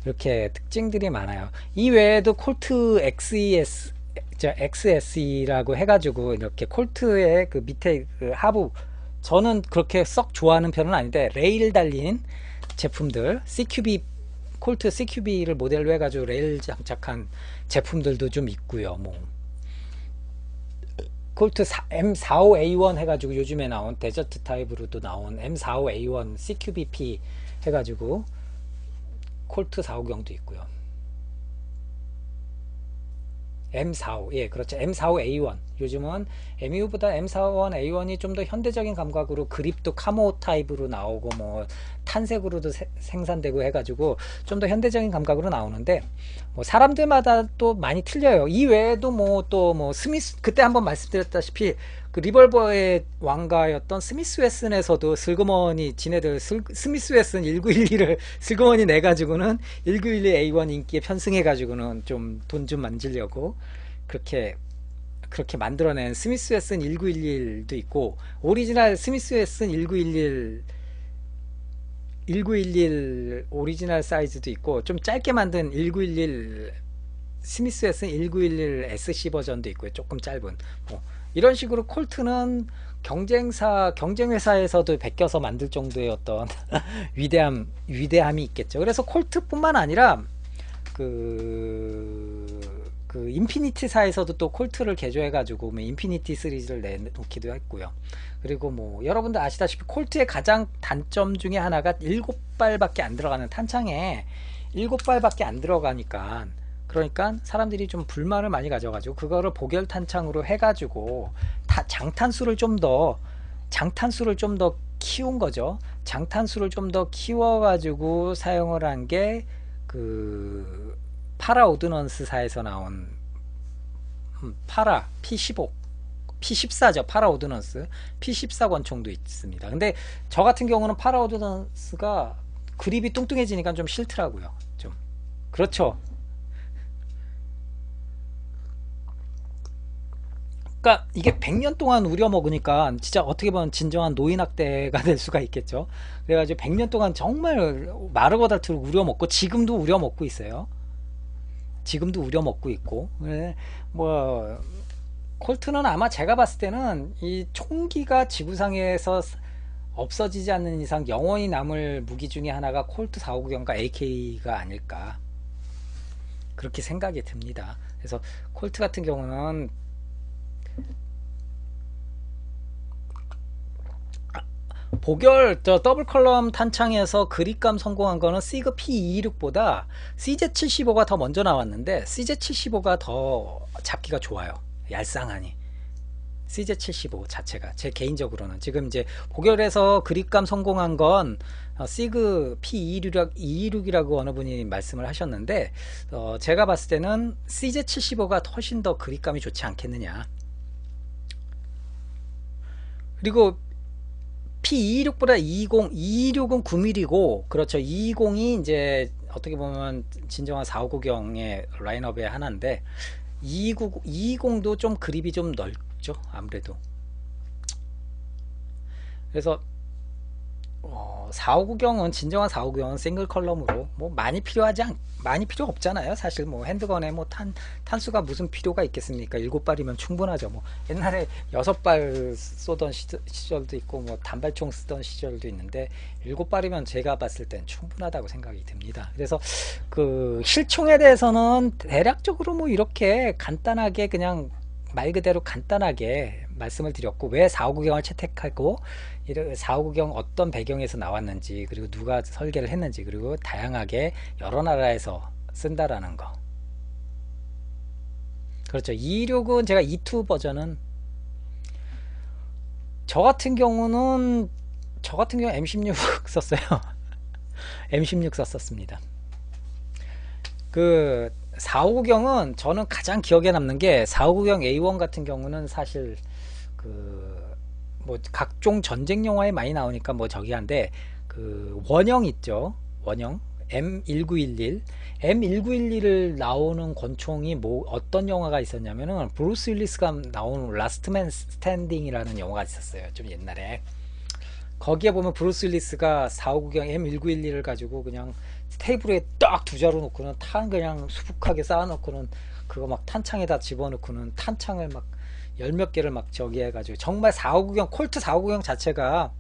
이렇게 특징들이 많아요. 이 외에도 콜트 XSE라고 해가지고 이렇게 콜트의 그 밑에 그 하부 저는 그렇게 썩 좋아하는 편은 아닌데 레일 달린 제품들 콜트 CQB를 모델로 해가지고 레일 장착한 제품들도 좀 있고요. 뭐 콜트 M45A1 해가지고 요즘에 나온 데저트 타입으로도 나온 M45A1 CQBP 해가지고 콜트 450도 있고요. M45 예 그렇죠. M45A1 요즘은 MEU보다 M41A1이 좀 더 현대적인 감각으로 그립도 카모 타입으로 나오고 뭐 탄색으로도 생산되고 해가지고 좀 더 현대적인 감각으로 나오는데 뭐 사람들마다 또 많이 틀려요. 이 외에도 뭐 또 뭐 스미스 그때 한번 말씀드렸다시피 그 리벌버의 왕가였던 스미스 웨슨에서도 슬그머니 지네들 스미스 웨슨 1911을 슬그머니 내가지고는 1911A1 인기에 편승해 가지고는 좀 돈 좀 만지려고 그렇게 만들어낸 스미스 웨슨 1911도 있고 오리지널 스미스 웨슨 1911 오리지널 사이즈도 있고 좀 짧게 만든 1911 스미스 웨슨 1911 SC 버전도 있고요. 조금 짧은 뭐 이런 식으로 콜트는 경쟁회사에서도 베껴서 만들 정도의 어떤 위대함이 있겠죠. 그래서 콜트뿐만 아니라 그 인피니티사에서도 또 콜트를 개조해가지고 뭐 인피니티 시리즈를 내놓기도 했고요. 그리고 뭐 여러분들 아시다시피 콜트의 가장 단점 중에 하나가 7발밖에 안 들어가는 탄창에 7발밖에 안 들어가니까 그러니까 사람들이 좀 불만을 많이 가져가지고 그거를 복열 탄창으로 해가지고 장탄수를 좀 더 키운 거죠. 장탄수를 좀 더 키워가지고 사용을 한 게 그 파라 오드넌스사에서 나온 파라 P15 P14죠. 파라 오드넌스 P14 권총도 있습니다. 근데 저 같은 경우는 파라 오드넌스가 그립이 뚱뚱해지니까 좀 싫더라고요. 좀 그렇죠. 그러니까 이게 100년 동안 우려먹으니까 진짜 어떻게 보면 진정한 노인학대가 될 수가 있겠죠. 그래가지고 100년 동안 정말 마르고달투를 우려먹고 지금도 우려먹고 있어요. 지금도 우려먹고 있고 뭐 콜트는 아마 제가 봤을 때는 이 총기가 지구상에서 없어지지 않는 이상 영원히 남을 무기 중에 하나가 콜트 459경과 AK가 아닐까 그렇게 생각이 듭니다. 그래서 콜트 같은 경우는 복열 더블 컬럼 탄창에서 그립감 성공한 거는 시그 P226보다 CZ75가 더 먼저 나왔는데 CZ75가 더 잡기가 좋아요. 얄쌍하니 CZ75 자체가 제 개인적으로는 지금 이제 복열에서 그립감 성공한 건 시그 P226이라고 어느 분이 말씀을 하셨는데 제가 봤을 때는 CZ75가 훨씬 더 그립감이 좋지 않겠느냐. 그리고 P226보다 226은 9mm고 그렇죠. 220이 이제 어떻게 보면 진정한 459경의 라인업의 하나인데 220도 좀 그립이 좀 넓죠. 아무래도. 그래서 459경은 진정한 459경은 싱글 컬럼으로 뭐 많이 필요 없잖아요. 사실 뭐 핸드건에 뭐 탄수가 무슨 필요가 있겠습니까? 7발이면 충분하죠. 뭐 옛날에 6발 쏘던 시절도 있고 뭐 단발총 쓰던 시절도 있는데 7발이면 제가 봤을 땐 충분하다고 생각이 듭니다. 그래서 그 실총에 대해서는 대략적으로 뭐 이렇게 간단하게 그냥 말 그대로 간단하게 말씀을 드렸고, 왜 459경을 채택하고 459경 어떤 배경에서 나왔는지, 그리고 누가 설계를 했는지, 그리고 다양하게 여러 나라에서 쓴다라는 거. 그렇죠. 226은 제가 2.2 버전은 저 같은 경우 M16 썼어요. M16 썼었습니다. 그 459경은 저는 가장 기억에 남는 게 459경 A1 같은 경우는 사실 그 뭐 각종 전쟁 영화에 많이 나오니까 뭐 저기 한데, 그 원형 있죠. 원형 M1911을 나오는 권총이 뭐 어떤 영화가 있었냐면은 브루스 윌리스가 나오는 라스트맨 스탠딩이라는 영화가 있었어요. 좀 옛날에. 거기에 보면 브루스 윌리스가 459경 M1911을 가지고 그냥 테이블에 딱 두 자루 놓고는 탄 그냥 수북하게 쌓아놓고는 그거 막 탄창에다 집어넣고는 탄창을 막 열 몇 개를 막 저기 해가지고, 정말 459경 콜트 459경 자체가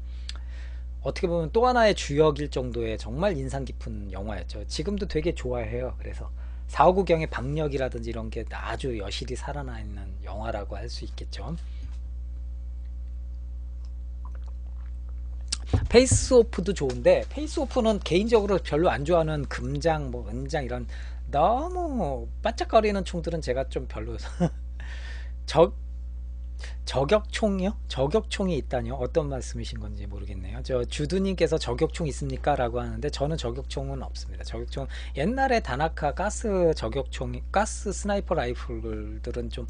어떻게 보면 또 하나의 주역일 정도의 정말 인상 깊은 영화였죠. 지금도 되게 좋아해요. 그래서 459경의 박력이라든지 이런 게 아주 여실히 살아나 있는 영화라고 할 수 있겠죠. 페이스오프도 좋은데, 페이스오프는 개인적으로 별로 안 좋아하는 금장 뭐 은장 이런 너무 반짝거리는 총들은 제가 좀 별로. 적 저격총이요? 저격총이 있다니요? 어떤 말씀이신 건지 모르겠네요. 저 주두님께서 저격총 있습니까? 라고 하는데, 저는 저격총은 없습니다. 저격총 옛날에 다나카 가스 저격총, 가스 스나이퍼 라이플들은 좀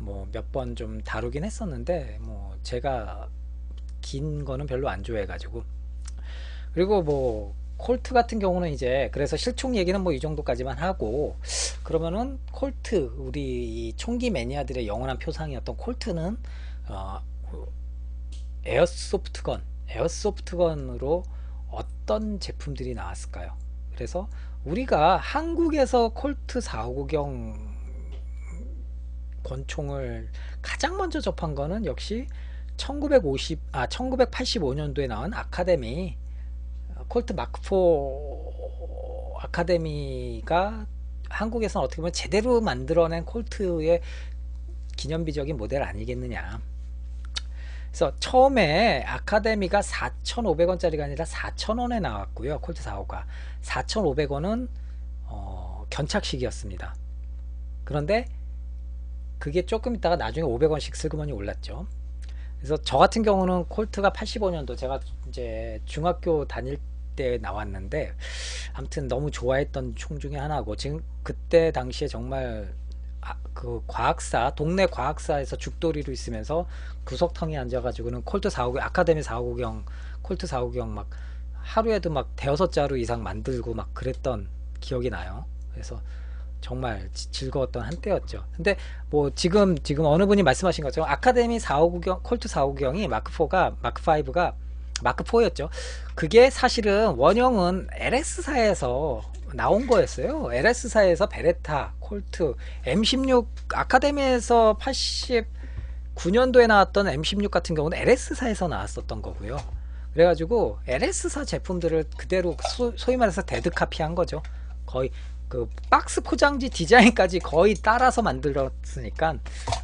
뭐 몇 번 좀 다루긴 했었는데, 뭐 제가 긴 거는 별로 안 좋아해 가지고. 그리고 뭐 콜트 같은 경우는 이제, 그래서 실총 얘기는 뭐 이 정도까지만 하고, 그러면은 콜트, 우리 이 총기 매니아들의 영원한 표상이었던 콜트는 어, 에어소프트건으로 어떤 제품들이 나왔을까요? 그래서 우리가 한국에서 콜트 459경 권총을 가장 먼저 접한 거는 역시 1985년도에 나온 아카데미, 콜트 마크4 아카데미가 한국에서는 어떻게 보면 제대로 만들어낸 콜트의 기념비적인 모델 아니겠느냐. 그래서 처음에 아카데미가 4,500원짜리가 아니라 4,000원에 나왔고요. 콜트 4호가 4,500원은 견착식이었습니다. 그런데 그게 조금 있다가 나중에 500원씩 슬그머니 올랐죠. 그래서 저 같은 경우는 콜트가 85년도, 제가 이제 중학교 다닐 때 나왔는데, 아무튼 너무 좋아했던 총 중에 하나고, 지금 그때 당시에 정말 그 과학사, 동네 과학사에서 죽돌이로 있으면서 구석텅이 앉아가지고는 콜트 459, 아카데미 459경, 콜트 459경 막 하루에도 막 대여섯 자루 이상 만들고 막 그랬던 기억이 나요. 그래서 정말 즐거웠던 한때였죠. 근데 뭐 지금 어느 분이 말씀하신 것처럼 아카데미 459경, 콜트 459경이 마크5가 마크4였죠. 그게 사실은 원형은 LS사에서 나온 거였어요. LS사에서 베레타, 콜트, M16, 아카데미에서 89년도에 나왔던 M16 같은 경우는 LS사에서 나왔었던 거고요. 그래가지고 LS사 제품들을 그대로 소위 말해서 데드카피한 거죠. 거의 그 박스 포장지 디자인까지 거의 따라서 만들었으니까,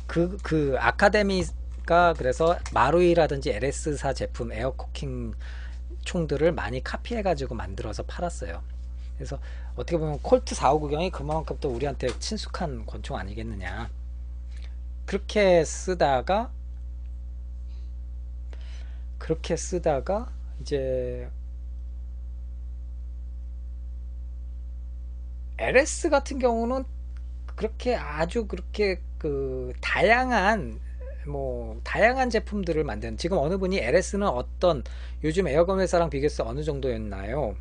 그 아카데미가 그래서 마루이라든지 LS사 제품 에어코킹 총들을 많이 카피해가지고 만들어서 팔았어요. 그래서 어떻게 보면 콜트 459경이 그만큼 또 우리한테 친숙한 권총 아니겠느냐. 그렇게 쓰다가 이제 LS 같은 경우는 그렇게 아주 그렇게 그 다양한 제품들을 만드는, 지금 어느 분이 LS는 어떤 요즘 에어건 회사랑 비교해서 어느 정도였나요?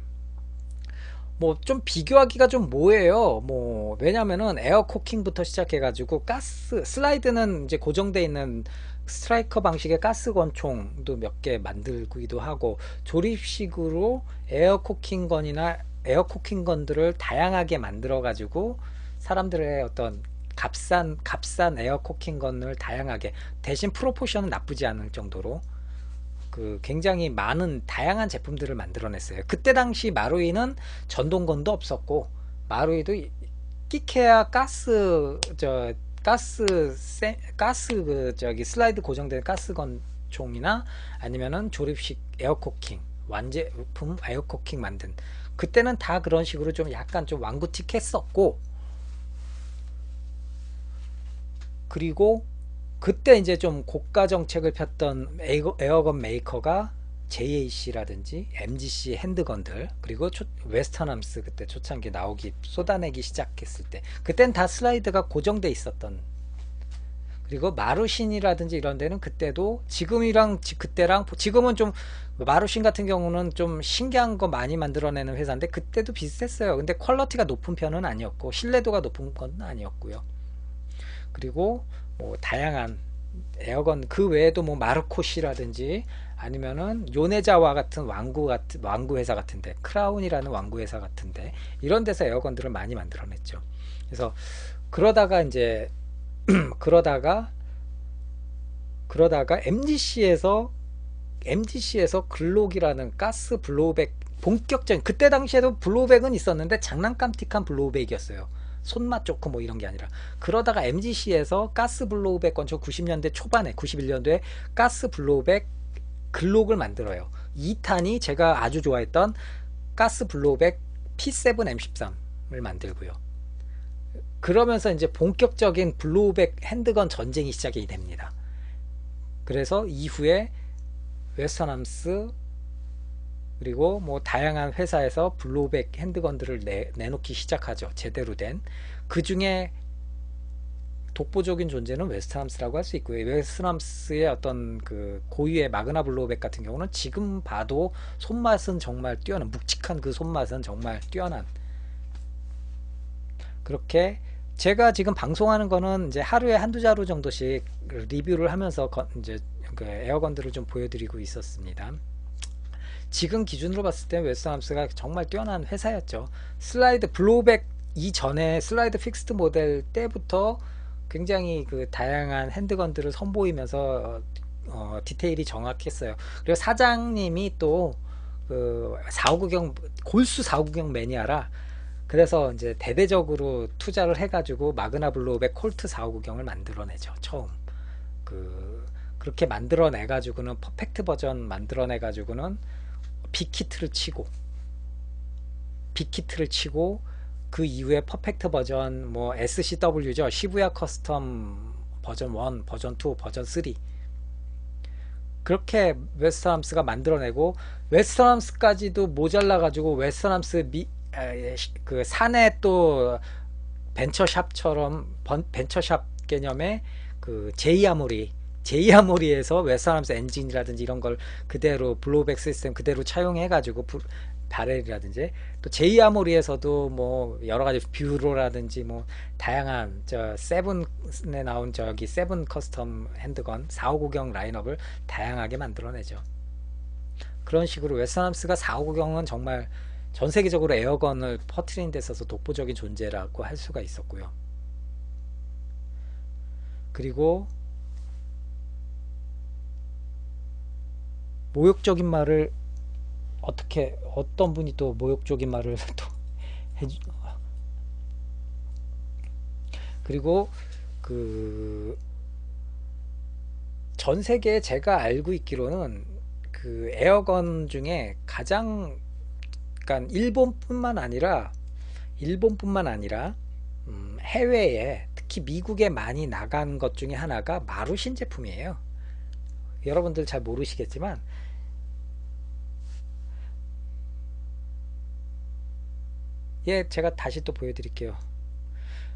뭐 좀 비교하기가 좀 뭐예요. 뭐 왜냐면은 에어 코킹부터 시작해 가지고 가스 슬라이드는 이제 고정돼 있는 스트라이커 방식의 가스 권총도 몇 개 만들기도 하고, 조립식으로 에어코킹건이나 에어코킹건들을 다양하게 만들어 가지고 사람들의 어떤 값싼 에어코킹건을 다양하게, 대신 프로포션은 나쁘지 않을 정도로 그 굉장히 많은 다양한 제품들을 만들어냈어요. 그때 당시 마루이는 전동건도 없었고, 마루이도 끼케야 가스 그 저기 슬라이드 고정된 가스 권총이나 아니면은 조립식 에어코킹 완제품 에어코킹 만든, 그때는 다 그런 식으로 좀 약간 좀 완구틱했었고, 그리고 그때 이제 좀 고가 정책을 폈던 에어건 메이커가 JAC라든지 MGC 핸드건들, 그리고 웨스턴함스 그때 초창기 나오기 쏟아내기 시작했을 때, 그땐 다 슬라이드가 고정돼 있었던, 그리고 마루신이라든지 이런 데는 그때도 그때랑 지금은 좀, 마루신 같은 경우는 좀 신기한 거 많이 만들어내는 회사인데 그때도 비슷했어요. 근데 퀄리티가 높은 편은 아니었고 신뢰도가 높은 건 아니었고요. 그리고 뭐 다양한 에어건 그 외에도 뭐 마르코시라든지 아니면은 요네자와 같은 왕구 회사 같은데, 크라운이라는 왕구 회사 같은데, 이런 데서 에어건들을 많이 만들어냈죠. 그래서 그러다가 이제 그러다가 MGC에서 글록이라는 가스 블로우백, 본격적인, 그때 당시에도 블로우백은 있었는데 장난감틱한 블로우백이었어요. 손맛 좋고 뭐 이런 게 아니라. 그러다가 MGC에서 가스 블로우백 권총 90년대 초반에 91년도에 가스 블로우백 글록을 만들어요. 2탄이 제가 아주 좋아했던 가스 블로우백 P7 M13을 만들고요. 그러면서 이제 본격적인 블로우백 핸드건 전쟁이 시작이 됩니다. 그래서 이후에 웨스턴함스 그리고 뭐 다양한 회사에서 블로우백 핸드건들을 내놓기 시작하죠. 제대로 된. 그 중에 독보적인 존재는 웨스턴함스라고 할 수 있고요. 웨스턴함스의 어떤 그 고유의 마그나 블로우백 같은 경우는 지금 봐도 손맛은 정말 뛰어난, 묵직한 그 손맛은 정말 뛰어난. 그렇게 제가 지금 방송하는 거는 이제 하루에 한두 자루 정도씩 리뷰를 하면서 이제 그 에어건들을 좀 보여드리고 있었습니다. 지금 기준으로 봤을 때 웨스턴함스가 정말 뛰어난 회사였죠. 슬라이드 블로우백 이전에 슬라이드 픽스드 모델 때부터 굉장히 그 다양한 핸드건들을 선보이면서 디테일이 정확했어요. 그리고 사장님이 또 그 459경 골수 459경 매니아라, 그래서 이제 대대적으로 투자를 해가지고 마그나 블로우백 콜트 459경을 만들어내죠. 처음 그렇게 만들어내가지고는 퍼펙트 버전 만들어내가지고는 빅히트를 치고 그 이후에 퍼펙트 버전 뭐 SCW죠. 시부야 커스텀 버전 1, 버전 2, 버전 3, 그렇게 웨스턴함스가 만들어내고, 웨스턴함스까지도 모자라가지고 웨스턴함스 그 산에 또 벤처샵 개념의 그 제이아모리에서 웨스턴함스 엔진이라든지 이런 걸 그대로 블로우백 시스템 그대로 차용해 가지고 바렐이라든지, 또 제이아모리에서도 뭐 여러 가지 뷰로라든지 뭐 다양한 저 세븐에 나온 저기 세븐 커스텀 핸드건 459경 라인업을 다양하게 만들어내죠. 그런 식으로 웨스턴함스가 459경은 정말 전 세계적으로 에어건을 퍼트리는 데 있어서 독보적인 존재라고 할 수가 있었고요. 그리고 모욕적인 말을 어떤 분이 또 모욕적인 말을 또 해주. 그리고 그 전 세계에 제가 알고 있기로는 그 에어건 중에 가장, 그러니까 일본뿐만 아니라 해외에 특히 미국에 많이 나간 것 중에 하나가 마루신 제품이에요. 여러분들 잘 모르시겠지만 제가 다시 또 보여드릴게요.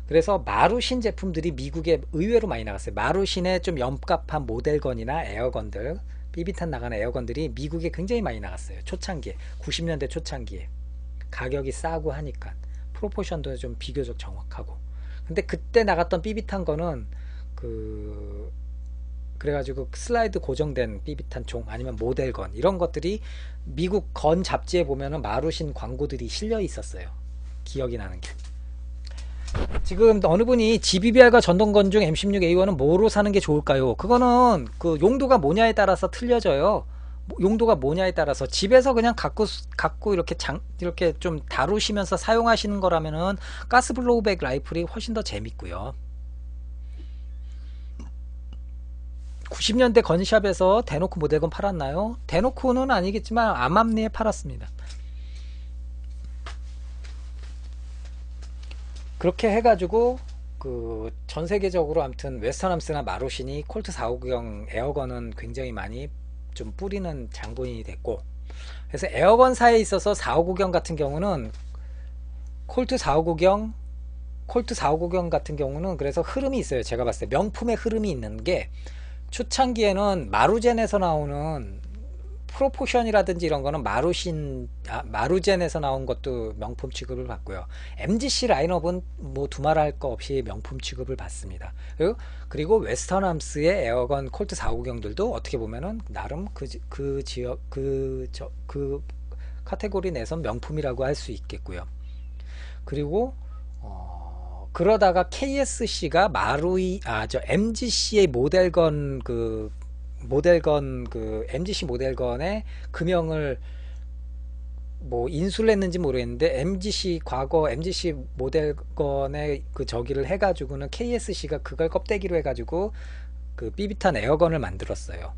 그래서 마루신 제품들이 미국에 의외로 많이 나갔어요. 마루신의 좀 염값한 모델건이나 에어건들, 삐비탄 나가는 에어건들이 미국에 굉장히 많이 나갔어요. 초창기에, 90년대 초창기에. 가격이 싸고 하니까 프로포션도 좀 비교적 정확하고. 근데 그때 나갔던 삐비탄 거는 그 그래가지고 슬라이드 고정된 삐빗한 총 아니면 모델건 이런 것들이 미국 건 잡지에 보면은 마루신 광고들이 실려 있었어요. 기억이 나는 게. 지금 어느 분이 GBBR과 전동건 중 M16A1은 뭐로 사는 게 좋을까요? 그거는 그 용도가 뭐냐에 따라서 틀려져요. 용도가 뭐냐에 따라서 집에서 그냥 갖고 이렇게 좀 다루시면서 사용하시는 거라면은 가스블로우백 라이플이 훨씬 더 재밌고요. 90년대 건샵에서 대놓고 모델건 팔았나요? 대놓고는 아니겠지만 암암리에 팔았습니다. 그렇게 해가지고 그 전 세계적으로 아무튼 웨스턴함스나 마루신이 콜트 450 에어건은 굉장히 많이 좀 뿌리는 장본인이 됐고, 그래서 에어건사에 있어서 4590 같은 경우는 콜트 4590 같은 경우는 그래서 흐름이 있어요. 제가 봤을 때 명품의 흐름이 있는 게, 초창기에는 마루젠에서 나오는 프로포션이라든지 이런 거는 마루젠에서 나온 것도 명품 취급을 받고요. MGC 라인업은 뭐 두말할 거 없이 명품 취급을 받습니다. 그리고 웨스턴함스의 에어건 콜트 450들도 어떻게 보면은 나름 그 지역 그 카테고리 내선 명품이라고 할 수 있겠고요. 그리고 그러다가 KSC가 MGC의 MGC 모델건의 금형을 뭐 인수를 했는지 모르겠는데, 과거 MGC 모델건의 그 저기를 해가지고는 KSC가 그걸 껍데기로 해가지고 그 삐빗한 에어건을 만들었어요.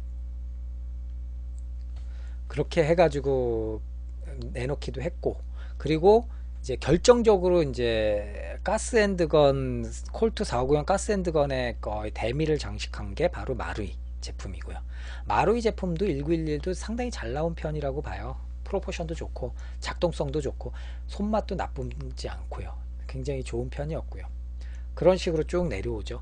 그렇게 해가지고 내놓기도 했고, 그리고 이제 결정적으로 이제 가스앤드건 콜트 450 가스앤드건의 거의 대미를 장식한 게 바로 마루이 제품이고요. 마루이 제품도 1911도 상당히 잘 나온 편이라고 봐요. 프로포션도 좋고 작동성도 좋고 손맛도 나쁘지 않고요. 굉장히 좋은 편이었고요. 그런 식으로 쭉 내려오죠.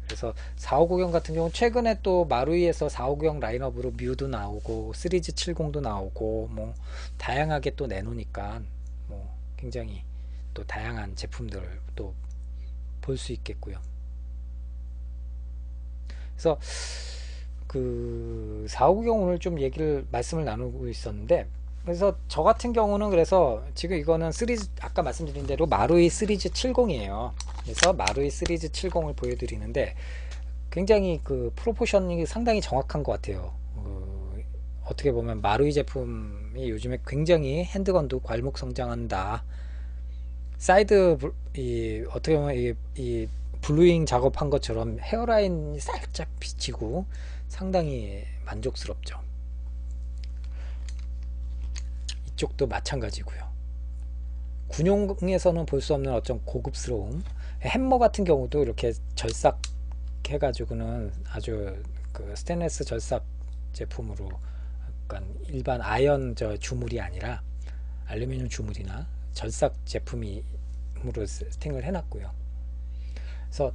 그래서 4590 같은 경우는 최근에 또 마루이에서 4590 라인업으로 뮤도 나오고 시리즈 70도 나오고 뭐 다양하게 또 내놓으니까 뭐 굉장히 또 다양한 제품들을 또 볼 수 있겠고요. 그래서 그 4590 오늘 좀 말씀을 나누고 있었는데, 그래서 저 같은 경우는 그래서 지금 이거는 시리즈 아까 말씀드린 대로 마루이 시리즈 70이에요. 그래서 마루이 시리즈 70을 보여드리는데 굉장히 그 프로포션이 상당히 정확한 것 같아요. 어떻게 보면 마루이 제품이 요즘에 굉장히 핸드건도 괄목 성장한다. 어떻게 보면 이 블루잉 작업한 것처럼 헤어라인이 살짝 비치고 상당히 만족스럽죠. 이쪽도 마찬가지고요. 군용에서는 볼 수 없는 어떤 고급스러움. 햄머 같은 경우도 이렇게 절삭 해가지고는 아주 그 스테인리스 절삭 제품으로 약간 일반 아연 주물이 아니라 알루미늄 주물이나 절삭 제품으로 세팅을 해놨고요. 그래서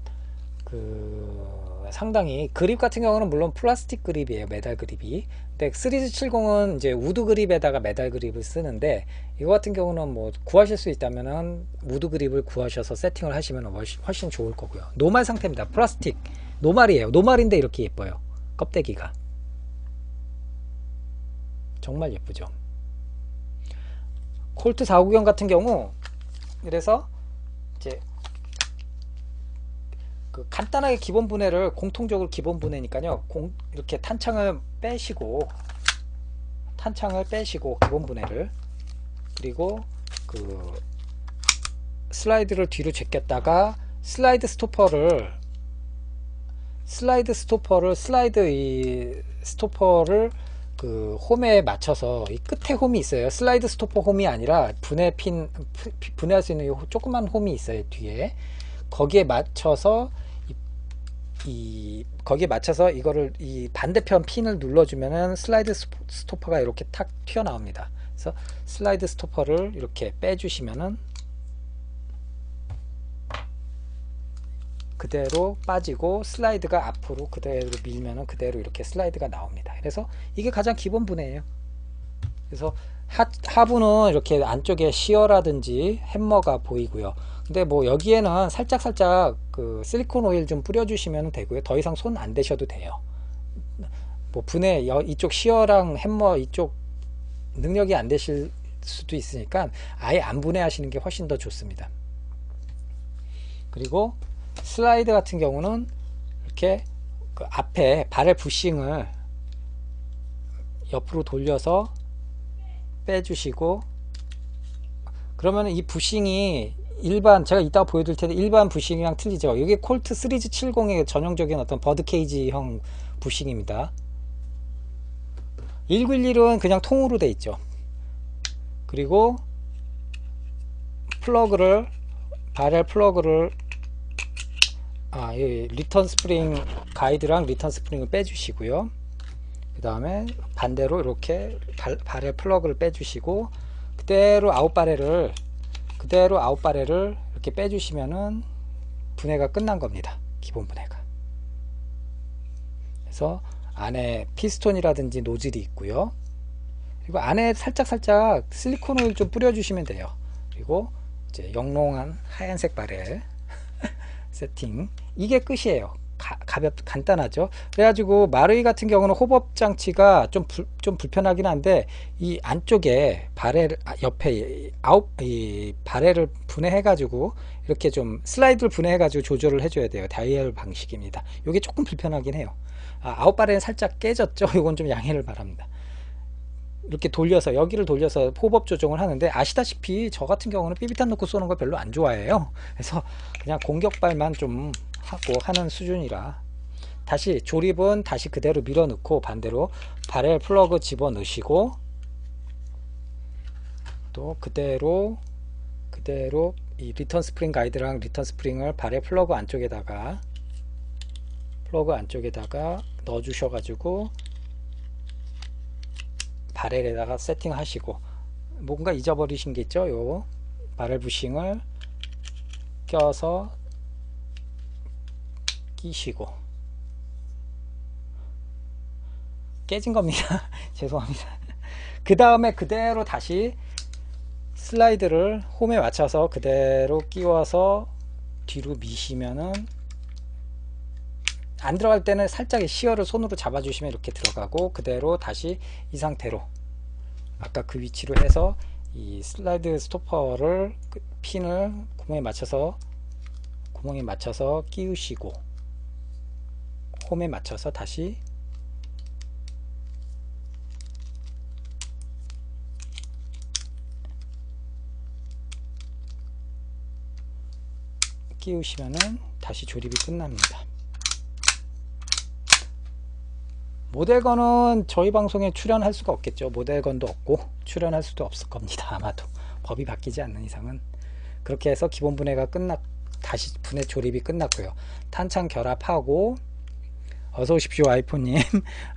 상당히 그립 같은 경우는 물론 플라스틱 그립이에요. 메달 그립이. 근데 시리즈 70은 이제 우드 그립에다가 메달 그립을 쓰는데, 이거 같은 경우는 뭐 구하실 수 있다면은 우드 그립을 구하셔서 세팅을 하시면 훨씬 좋을 거고요. 노말 상태입니다. 플라스틱 노말이에요. 노말인데 이렇게 예뻐요. 껍데기가 정말 예쁘죠. 콜트 450 같은 경우 그래서 이제 간단하게 기본 분해를 공통적으로 기본 분해니까요. 이렇게 탄창을 빼시고 기본 분해를, 그리고 슬라이드를 뒤로 제꼈다가 슬라이드 스토퍼를 그 홈에 맞춰서, 이 끝에 홈이 있어요. 슬라이드 스토퍼 홈이 아니라 분해할 수 있는 조그만 홈이 있어요. 뒤에 거기에 맞춰서 이거를 이 반대편 핀을 눌러주면은 슬라이드 스토퍼가 이렇게 탁 튀어나옵니다. 그래서 슬라이드 스토퍼를 이렇게 빼주시면은 그대로 빠지고, 슬라이드가 앞으로 그대로 밀면은 그대로 이렇게 슬라이드가 나옵니다. 그래서 이게 가장 기본 분해예요. 그래서 하부는 이렇게 안쪽에 시어라든지 햄머가 보이고요. 근데 뭐 여기에는 살짝 그 실리콘 오일 좀 뿌려주시면 되고요. 더 이상 손 안 대셔도 돼요. 뭐 분해 이쪽 시어랑 햄머 이쪽 능력이 안 되실 수도 있으니까 아예 안 분해하시는 게 훨씬 더 좋습니다. 그리고 슬라이드 같은 경우는 이렇게 그 앞에 발의 부싱을 옆으로 돌려서 빼주시고, 그러면 이 부싱이 일반, 제가 이따가 보여드릴 텐데 일반 부싱이랑 틀리죠. 이게 콜트 시리즈 70의 전형적인 어떤 버드케이지형 부싱입니다. 191은 그냥 통으로 돼 있죠. 그리고 플러그를, 바렐 플러그를, 이 리턴 스프링 가이드랑 리턴 스프링을 빼주시고요. 그 다음에 반대로 이렇게 바렐 플러그를 빼주시고, 그대로 아웃바렐을 이렇게 빼주시면은 분해가 끝난 겁니다. 기본 분해가. 그래서 안에 피스톤이라든지 노즐이 있고요. 그리고 안에 살짝 실리콘 오일 좀 뿌려주시면 돼요. 그리고 이제 영롱한 하얀색 바렐 세팅, 이게 끝이에요. 간단하죠. 그래가지고 마루이 같은 경우는 호법 장치가 좀 불편하긴 한데, 이 안쪽에 바렐 옆에 이 바렐을 분해해 가지고 이렇게 좀 슬라이드를 분해해 가지고 조절을 해줘야 돼요. 다이얼 방식입니다. 이게 조금 불편하긴 해요. 아웃 바렐은 살짝 깨졌죠. 이건 좀 양해를 바랍니다. 이렇게 돌려서, 여기를 돌려서 호법 조정을 하는데, 아시다시피 저 같은 경우는 삐비탄 넣고 쏘는 걸 별로 안 좋아해요. 그래서 그냥 공격발만 좀 하고 하는 수준이라, 다시 조립은 다시 그대로 밀어 넣고 반대로 바렐 플러그 집어 넣으시고, 또 그대로 이 리턴 스프링 가이드랑 리턴 스프링을 바렐 플러그 안쪽에다가 넣어 주셔 가지고 바렐에다가 세팅 하시고, 뭔가 잊어버리신 게 있죠. 요 바렐 부싱을 껴서 끼시고, 깨진 겁니다. 죄송합니다. 그 다음에 그대로 다시 슬라이드를 홈에 맞춰서 그대로 끼워서 뒤로 미시면은, 안 들어갈 때는 살짝 시어를 손으로 잡아주시면 이렇게 들어가고, 그대로 다시 이 상태로 아까 그 위치로 해서 이 슬라이드 스토퍼를 핀을 구멍에 맞춰서 끼우시고, 홈에 맞춰서 다시 끼우시면은 다시 조립이 끝납니다. 모델건은 저희 방송에 출연할 수가 없겠죠. 모델건도 없고 출연할 수도 없을 겁니다. 아마도 법이 바뀌지 않는 이상은. 그렇게 해서 기본 분해가 다시 분해 조립이 끝났고요. 탄창 결합하고, 어서 오십시오 아이폰님.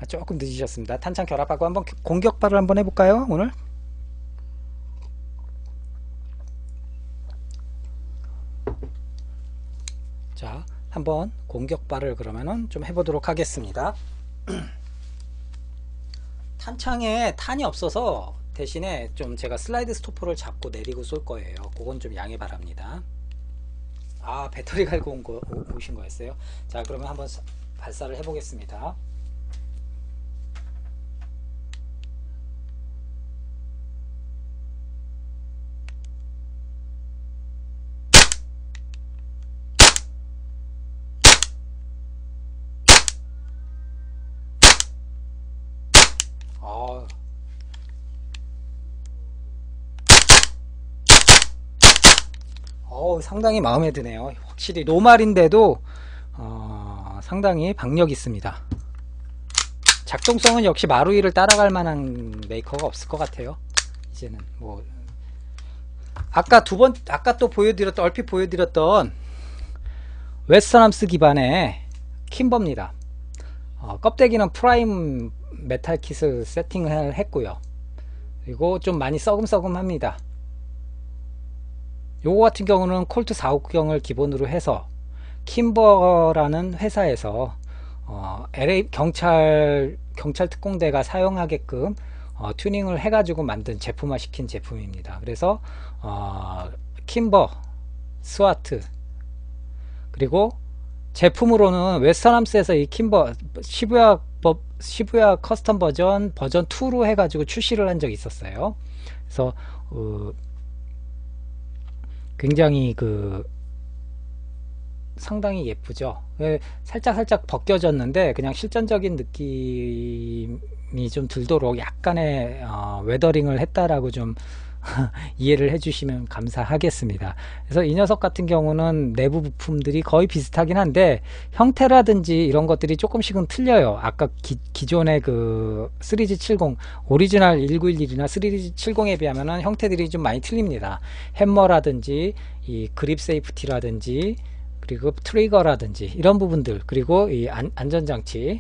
조금 늦으셨습니다. 탄창 결합하고 한번 공격발을 한번 해볼까요? 오늘 자, 한번 공격발을 그러면은 좀 해보도록 하겠습니다. 탄창에 탄이 없어서 대신에 좀 제가 슬라이드 스토퍼를 잡고 내리고 쏠 거예요. 그건 좀 양해 바랍니다. 배터리 갈고 오신 거였어요. 자, 그러면 한번 발사를 해보겠습니다. 상당히 마음에 드네요. 확실히 노말인데도 상당히 박력 있습니다. 작동성은 역시 마루이를 따라갈 만한 메이커가 없을 것 같아요. 이제는 뭐 아까 또 얼핏 보여드렸던 웨스턴함스 기반의 킴버입니다. 껍데기는 프라임 메탈 킷을 세팅을 했고요. 그리고 좀 많이 써금써금합니다. 요거 같은 경우는 콜트 450을 기본으로 해서 킴버라는 회사에서 LA 경찰 특공대가 사용하게끔 튜닝을 해가지고 만든 제품화 시킨 제품입니다. 그래서 킴버, 스와트, 그리고 제품으로는 웨스턴함스에서 이 킴버, 시부야 시부야 커스텀 버전 2로 해가지고 출시를 한 적이 있었어요. 그래서 굉장히 상당히 예쁘죠. 살짝 벗겨졌는데 그냥 실전적인 느낌이 좀 들도록 약간의 웨더링을 했다라고 좀 이해를 해주시면 감사하겠습니다. 그래서 이 녀석 같은 경우는 내부 부품들이 거의 비슷하긴 한데 형태라든지 이런 것들이 조금씩은 틀려요. 아까 기존의 3G70 오리지널 1911이나 3G70에 비하면 형태들이 좀 많이 틀립니다. 햄머라든지 이 그립 세이프티라든지 그리고 트리거라든지 이런 부분들, 그리고 이 안전장치도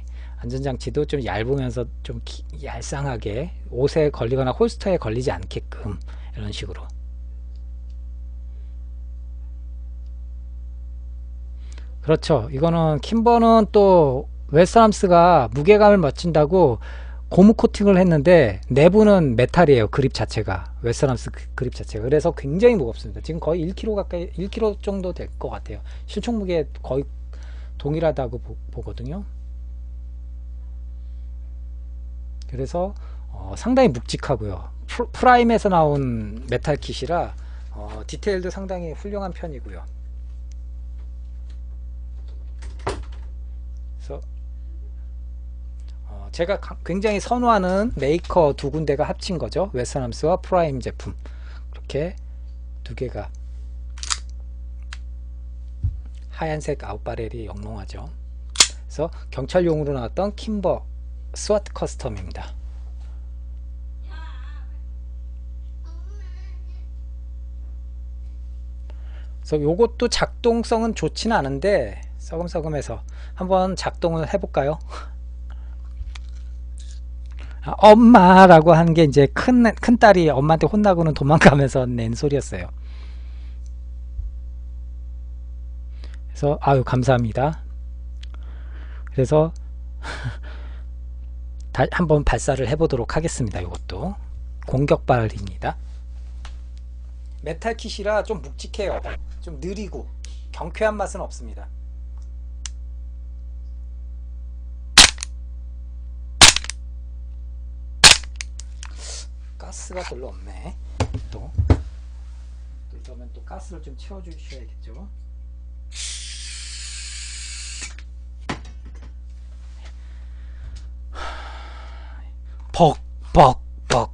좀 얇으면서 좀 얄쌍하게 옷에 걸리거나 홀스터에 걸리지 않게끔 이런 식으로. 그렇죠. 이거는 킴버는 또 웨스트함스가 무게감을 맞춘다고 고무 코팅을 했는데 내부는 메탈이에요. 그립 자체가, 웨스트함스 그립 자체가. 그래서 굉장히 무겁습니다. 지금 거의 1kg 가까이, 1kg 정도 될 것 같아요. 실총 무게 거의 동일하다고 보거든요. 그래서 상당히 묵직하고요. 프라임에서 나온 메탈 킷이라 디테일도 상당히 훌륭한 편이고요. 그래서 제가 굉장히 선호하는 메이커 두 군데가 합친 거죠. 웨스턴함스와 프라임 제품, 그렇게 두 개가. 하얀색 아웃바렐이 영롱하죠. 그래서 경찰용으로 나왔던 킴버 스와트 커스텀입니다. 그래서 요것도 작동성은 좋지는 않은데 서금서금해서 한번 작동을 해볼까요? 엄마라고 하는 게 이제 큰 딸이 엄마한테 혼나고는 도망가면서 낸 소리였어요. 그래서 아유 감사합니다. 그래서 한번 발사를 해보도록 하겠습니다. 이것도 공격발입니다. 메탈 킷이라 좀 묵직해요. 좀 느리고 경쾌한 맛은 없습니다. 가스가 별로 없네. 또 이러면 또 가스를 좀 채워주셔야겠죠. 벅벅벅.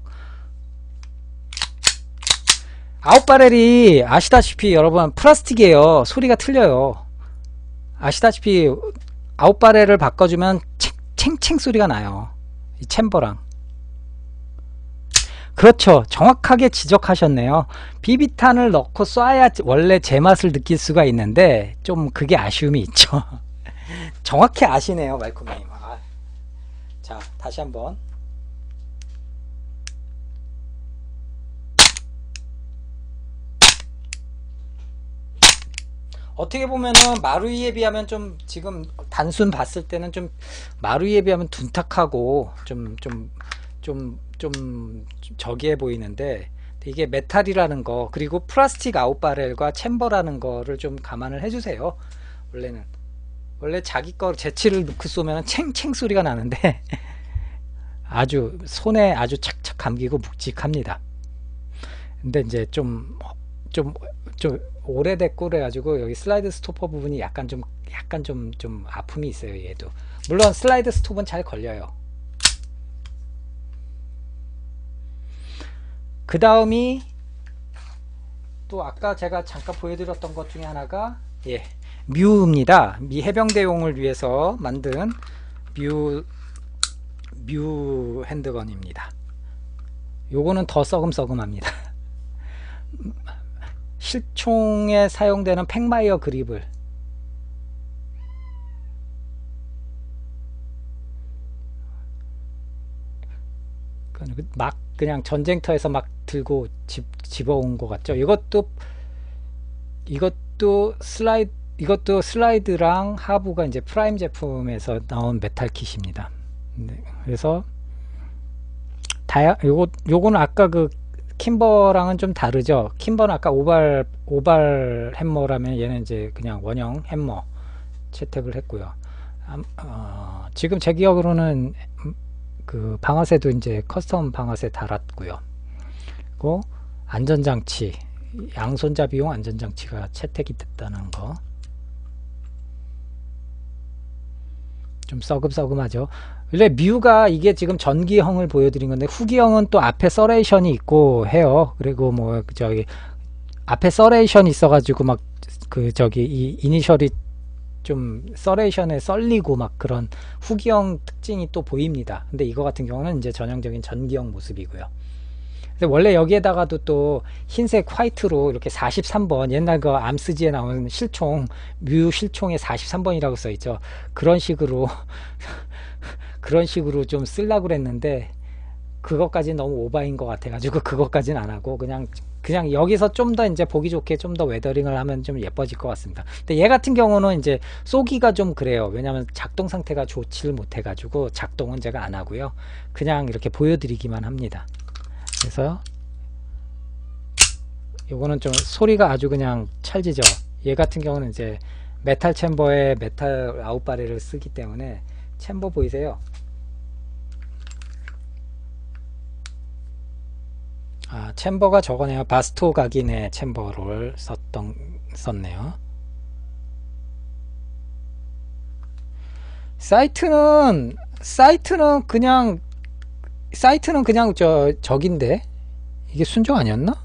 아웃바렐이 아시다시피 여러분 플라스틱이에요. 소리가 틀려요. 아시다시피 아웃바렐을 바꿔주면 챙챙 소리가 나요. 이 챔버랑. 그렇죠. 정확하게 지적하셨네요. 비비탄을 넣고 쏴야 원래 제맛을 느낄 수가 있는데 좀 그게 아쉬움이 있죠. 정확히 아시네요, 말콤님. 자, 다시 한번. 어떻게 보면은 마루이에 비하면 좀 지금 단순 봤을 때는 좀 마루이에 비하면 둔탁하고 좀 저기해 보이는데 이게 메탈이라는 거, 그리고 플라스틱 아웃바렐과 챔버라는 거를 좀 감안을 해주세요. 원래 자기 거 재치를 넣고 쏘면 챙챙 소리가 나는데 아주 손에 아주 착착 감기고 묵직합니다. 근데 이제 좀 오래됐고 그래가지고 여기 슬라이드 스토퍼 부분이 약간 좀 아픔이 있어요. 얘도 물론 슬라이드 스톱은 잘 걸려요. 그 다음이 또 아까 제가 잠깐 보여드렸던 것 중에 하나가 뮤입니다. 미 해병대용을 위해서 만든 뮤 핸드건입니다. 요거는 더 썩음썩음합니다. 실총에 사용되는 팩마이어 그립을 막 그냥 전쟁터에서 막 들고 집어온 것 같죠. 이것도 슬라이드랑 하부가 이제 프라임 제품에서 나온 메탈 킷입니다. 네, 그래서 요거는 아까 그 킴버랑은 좀 다르죠. 킴버는 아까 오발 햄머라면 얘는 이제 그냥 원형 햄머 채택을 했고요. 지금 제 기억으로는 그 방아쇠도 이제 커스텀 방아쇠 달았고요. 그리고 안전장치, 양손잡이용 안전장치가 채택이 됐다는 거. 좀 서금서금하죠. 원래 뮤가 이게 지금 전기형을 보여드린 건데, 후기형은 또 앞에 서레이션이 있고 해요. 그리고 뭐 저기 앞에 서레이션이 있어가지고 막 그 저기 이 이니셜이 좀 서레이션에 썰리고 막 그런 후기형 특징이 또 보입니다. 근데 이거 같은 경우는 이제 전형적인 전기형 모습이고요. 근데 원래 여기에다가도 또 흰색 화이트로 이렇게 43번, 옛날 그 암스지에 나오는 실총, 뮤 실총에 43번이라고 써 있죠. 그런 식으로 그런 식으로 좀 쓰려고 그랬는데, 그것까지 너무 오바인 것 같아가지고 그것까지는 안 하고 그냥 여기서 좀 더 이제 보기 좋게 좀 더 웨더링을 하면 좀 예뻐질 것 같습니다. 근데 얘 같은 경우는 이제 쏘기가 좀 그래요. 왜냐면 작동 상태가 좋지를 못해가지고 작동은 제가 안 하고요. 그냥 이렇게 보여드리기만 합니다. 그래서 요거는 좀 소리가 아주 그냥 찰지죠. 얘 같은 경우는 이제 메탈 챔버에 메탈 아웃바레를 쓰기 때문에, 챔버 보이세요? 챔버가 저거네요. 바스토 각인의 챔버를 썼네요. 사이트는 그냥 저긴데, 이게 순정 아니었나?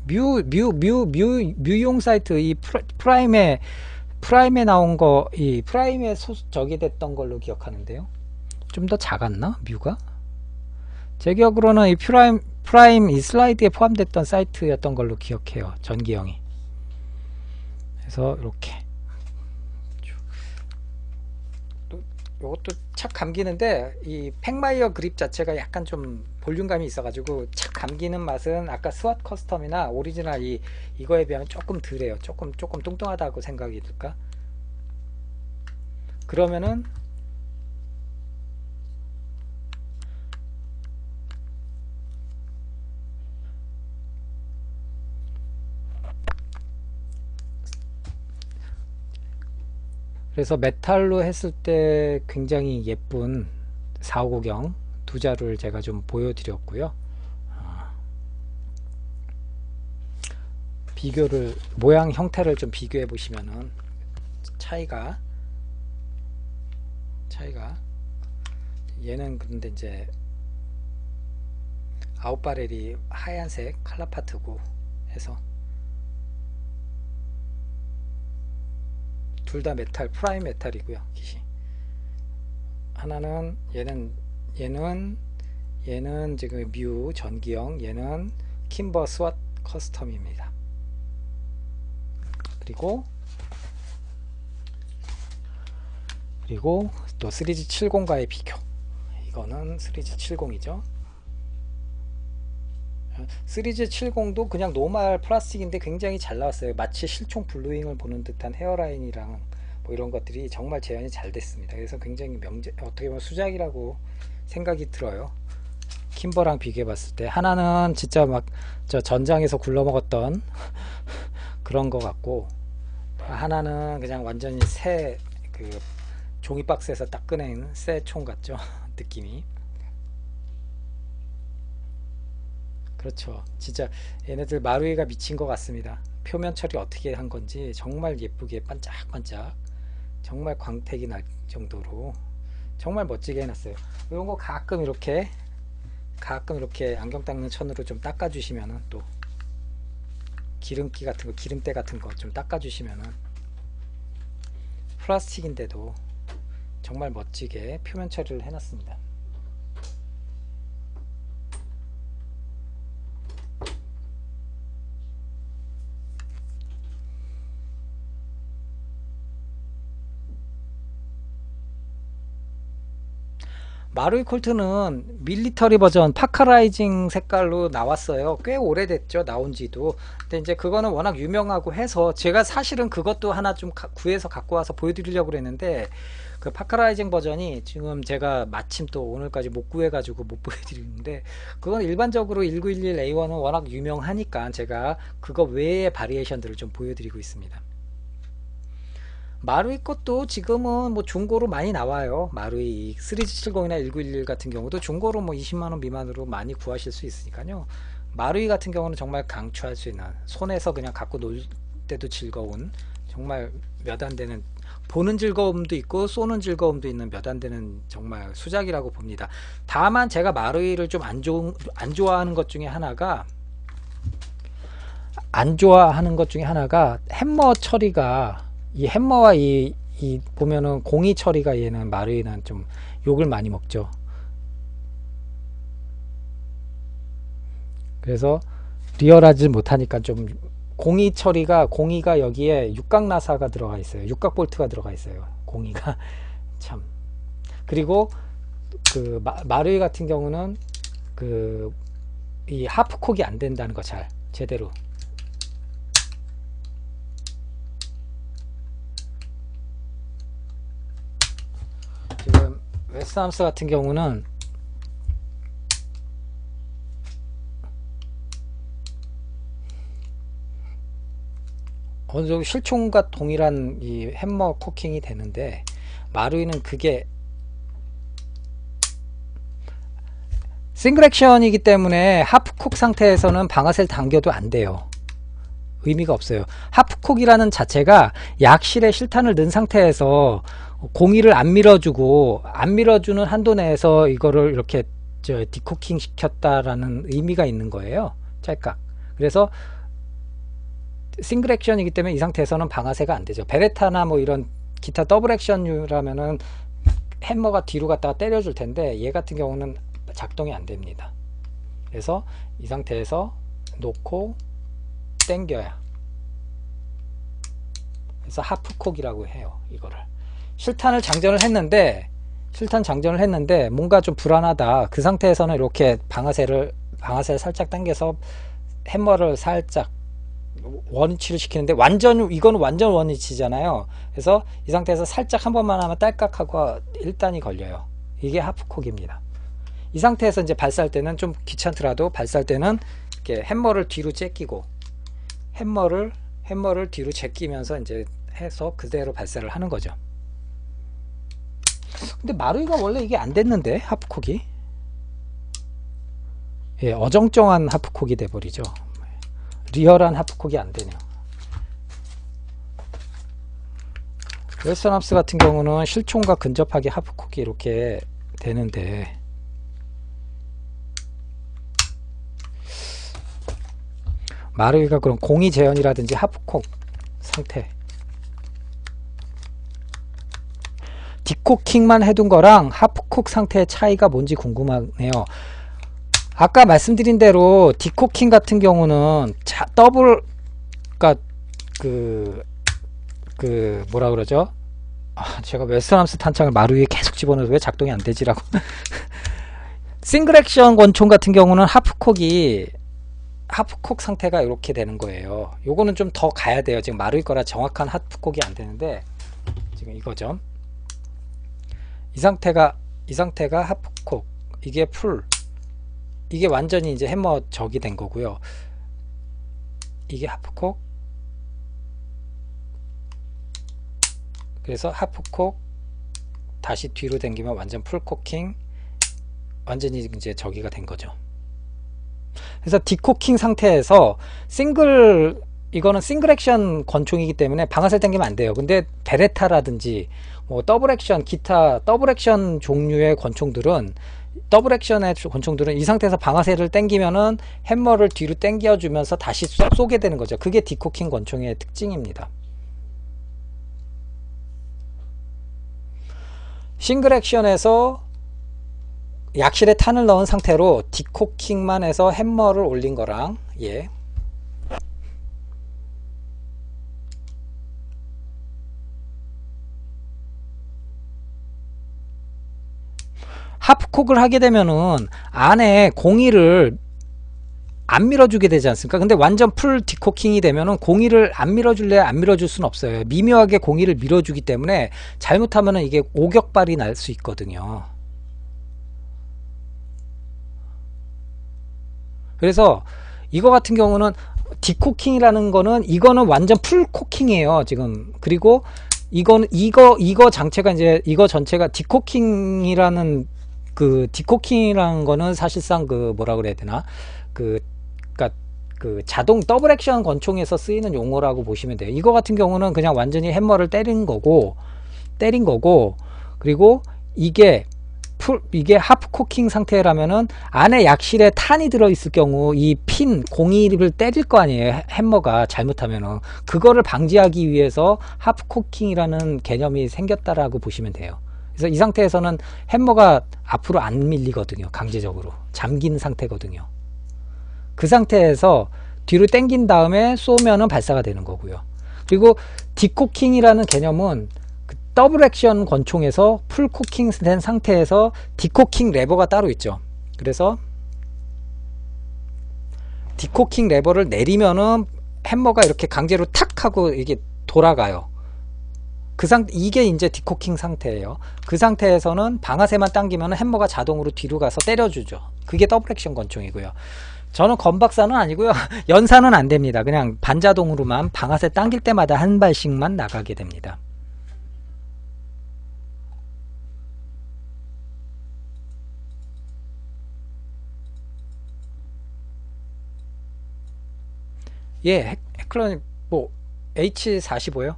뮤용 사이트, 이 프라임에 나온 거, 이 프라임에 저기 됐던 걸로 기억하는데요. 좀 더 작았나? 뮤가? 제 기억으로는 이 프라임 이 슬라이드에 포함됐던 사이트였던 걸로 기억해요. 전기형이. 그래서 이렇게 요것도 착 감기는데, 이 팩마이어 그립 자체가 약간 좀 볼륨감이 있어가지고 착 감기는 맛은 아까 스왓 커스텀이나 오리지널 이거에 비하면 조금 덜해요. 조금 뚱뚱하다고 생각이 들까? 그러면은 그래서 메탈로 했을 때 굉장히 예쁜 450경 두 자루를 제가 좀 보여드렸고요. 비교를, 모양 형태를 좀 비교해 보시면은 차이가 얘는 근데 이제 아웃바렐이 하얀색 칼라파트고 해서 둘 다 메탈, 프라임 메탈이고요. 기시 하나는 얘는 지금 뮤 전기형, 얘는 킴버 스왓 커스텀입니다. 그리고 또 시리즈 70과의 비교. 이거는 시리즈 70이죠. 시리즈 70도 그냥 노멀 플라스틱인데 굉장히 잘 나왔어요. 마치 실총 블루잉을 보는 듯한 헤어라인이랑 뭐 이런 것들이 정말 재현이 잘 됐습니다. 그래서 굉장히 어떻게 보면 수작이라고 생각이 들어요. 킴버랑 비교해 봤을 때 하나는 진짜 막 저 전장에서 굴러먹었던 그런 거 같고, 하나는 그냥 완전히 새 그 종이박스에서 딱 꺼낸 새 총 같죠. 느낌이. 그렇죠. 진짜 얘네들 마루이가 미친 것 같습니다. 표면 처리 어떻게 한 건지 정말 예쁘게 반짝반짝, 정말 광택이 날 정도로 정말 멋지게 해놨어요. 이런 거 가끔 이렇게 안경 닦는 천으로 좀 닦아주시면은, 또 기름기 같은 거, 기름때 같은 거 좀 닦아주시면은, 플라스틱인데도 정말 멋지게 표면 처리를 해놨습니다. 마루이 콜트는 밀리터리 버전 파카라이징 색깔로 나왔어요. 꽤 오래됐죠, 나온지도. 근데 이제 그거는 워낙 유명하고 해서 제가 사실은 그것도 하나 좀 구해서 갖고 와서 보여드리려고 그랬는데, 그 파카라이징 버전이 지금 제가 마침 또 오늘까지 못 구해가지고 못 보여드리는데, 그건 일반적으로 1911A1은 워낙 유명하니까 제가 그거 외의 바리에이션들을 좀 보여드리고 있습니다. 마루이 것도 지금은 뭐 중고로 많이 나와요. 마루이 3270이나 1911 같은 경우도 중고로 뭐 20만원 미만으로 많이 구하실 수 있으니까요. 마루이 같은 경우는 정말 강추할 수 있는, 손에서 그냥 갖고 놀 때도 즐거운, 정말 몇 안 되는, 보는 즐거움도 있고 쏘는 즐거움도 있는 몇 안 되는 정말 수작이라고 봅니다. 다만 제가 마루이를 좀 안 좋아하는 것 중에 하나가, 햄머 처리가, 이 햄머와 이 보면은 공이 처리가, 얘는 마루이는 좀 욕을 많이 먹죠. 그래서 리얼하지 못하니까 좀, 공이 처리가, 공이가 여기에 육각 나사가 들어가 있어요. 육각 볼트가 들어가 있어요. 공이가 참. 그리고 그 마루이 같은 경우는 그 이 하프콕이 안 된다는 거, 잘 제대로. 지금 웨스트함스 같은 경우는 어느 정도 실총과 동일한 이 햄머 코킹이 되는데, 마루이는 그게 싱글 액션이기 때문에 하프콕 상태에서는 방아쇠를 당겨도 안 돼요. 의미가 없어요. 하프콕이라는 자체가 약실에 실탄을 넣은 상태에서 공이를 안 밀어주고, 안 밀어주는 한도 내에서 이거를 이렇게 디코킹 시켰다라는 의미가 있는 거예요. 짤깍. 그래서 싱글 액션이기 때문에 이 상태에서는 방아쇠가 안 되죠. 베레타나 뭐 이런 기타 더블 액션류라면은 햄머가 뒤로 갔다가 때려줄 텐데, 얘 같은 경우는 작동이 안 됩니다. 그래서 이 상태에서 놓고 당겨야, 그래서 하프콕이라고 해요. 이거를 실탄 장전을 했는데 뭔가 좀 불안하다, 그 상태에서는 이렇게 방아쇠를 살짝 당겨서 햄머를 살짝 원위치를 시키는데, 이거는 완전 원위치잖아요. 그래서 이 상태에서 살짝 한 번만 하면 딸깍하고 1단이 걸려요. 이게 하프콕입니다. 이 상태에서 이제 발사할 때는 좀 귀찮더라도, 발사할 때는 이렇게 햄머를 뒤로 제끼고, 햄머를 뒤로 제끼면서 이제 해서 그대로 발사를 하는 거죠. 근데 마루이가 원래 이게 안 됐는데, 하프콕이. 예, 어정쩡한 하프콕이 돼버리죠. 리얼한 하프콕이 안 되네요. 웨스턴함스 같은 경우는 실총과 근접하게 하프콕이 이렇게 되는데, 마루이가 그런 공이 재현이라든지 하프콕 상태, 디코킹만 해둔 거랑 하프콕 상태의 차이가 뭔지 궁금하네요. 아까 말씀드린 대로 디코킹 같은 경우는 그니까 뭐라 그러죠? 제가 웨스턴함스 탄창을 마루이에 계속 집어넣어서 왜 작동이 안 되지라고. 싱글 액션 권총 같은 경우는 하프콕 상태가 이렇게 되는 거예요. 요거는 좀 더 가야 돼요. 지금 마루이 거라 정확한 하프콕이 안 되는데, 지금 이거죠. 이 상태가 하프콕, 이게 이게 완전히 이제 햄머 적이 된 거고요. 이게 하프콕, 그래서 하프콕 다시 뒤로 당기면 완전 풀코킹, 완전히 이제 저기가 된 거죠. 그래서 디코킹 상태에서 이거는 싱글 액션 권총이기 때문에 방아쇠 당기면 안 돼요. 근데 베레타라든지 뭐 더블 액션, 기타 더블 액션 종류의 권총들은, 이 상태에서 방아쇠를 당기면은 햄머를 뒤로 당겨주면서 다시 쏘게 되는 거죠. 그게 디코킹 권총의 특징입니다. 싱글 액션에서 약실에 탄을 넣은 상태로 디코킹만 해서 햄머를 올린 거랑, 예, 하프콕을 하게 되면은 안에 공이를 안 밀어주게 되지 않습니까? 근데 완전 풀 디코킹이 되면은 공이를 안 밀어줄래 안 밀어줄 수는 없어요. 미묘하게 공이를 밀어주기 때문에 잘못하면은 이게 오격발이 날 수 있거든요. 그래서 이거 같은 경우는 디코킹이라는 거는, 이거는 완전 풀 코킹이에요 지금. 그리고 이거 장체가 이제 이거 전체가 디코킹이라는 그 디코킹이라는 거는 사실상 그 뭐라 그래야 되나 그 그러니까 그 자동 더블 액션 권총에서 쓰이는 용어라고 보시면 돼요. 이거 같은 경우는 그냥 완전히 hä머를 때린 거고 그리고 이게 하프 코킹 상태라면은 안에 약실에 탄이 들어있을 경우 이 핀 공이를 때릴 거 아니에요. hä머가 잘못하면은 그거를 방지하기 위해서 하프 코킹이라는 개념이 생겼다라고 보시면 돼요. 그래서 이 상태에서는 hä머가 앞으로 안 밀리거든요. 강제적으로 잠긴 상태거든요. 그 상태에서 뒤로 당긴 다음에 쏘면은 발사가 되는 거고요. 그리고 디코킹이라는 개념은 그 더블 액션 권총에서 풀 코킹 된 상태에서 디코킹 레버가 따로 있죠. 그래서 디코킹 레버를 내리면은 hä머가 이렇게 강제로 탁 하고 이게 돌아가요. 이게 이제 디코킹 상태예요. 그 상태에서는 방아쇠만 당기면 hä머가 자동으로 뒤로 가서 때려주죠. 그게 더블 액션 권총이고요. 저는 건박사는 아니고요. 연사는 안 됩니다. 그냥 반자동으로만 방아쇠 당길 때마다 한 발씩만 나가게 됩니다. 예, 해클러님 뭐 H45요?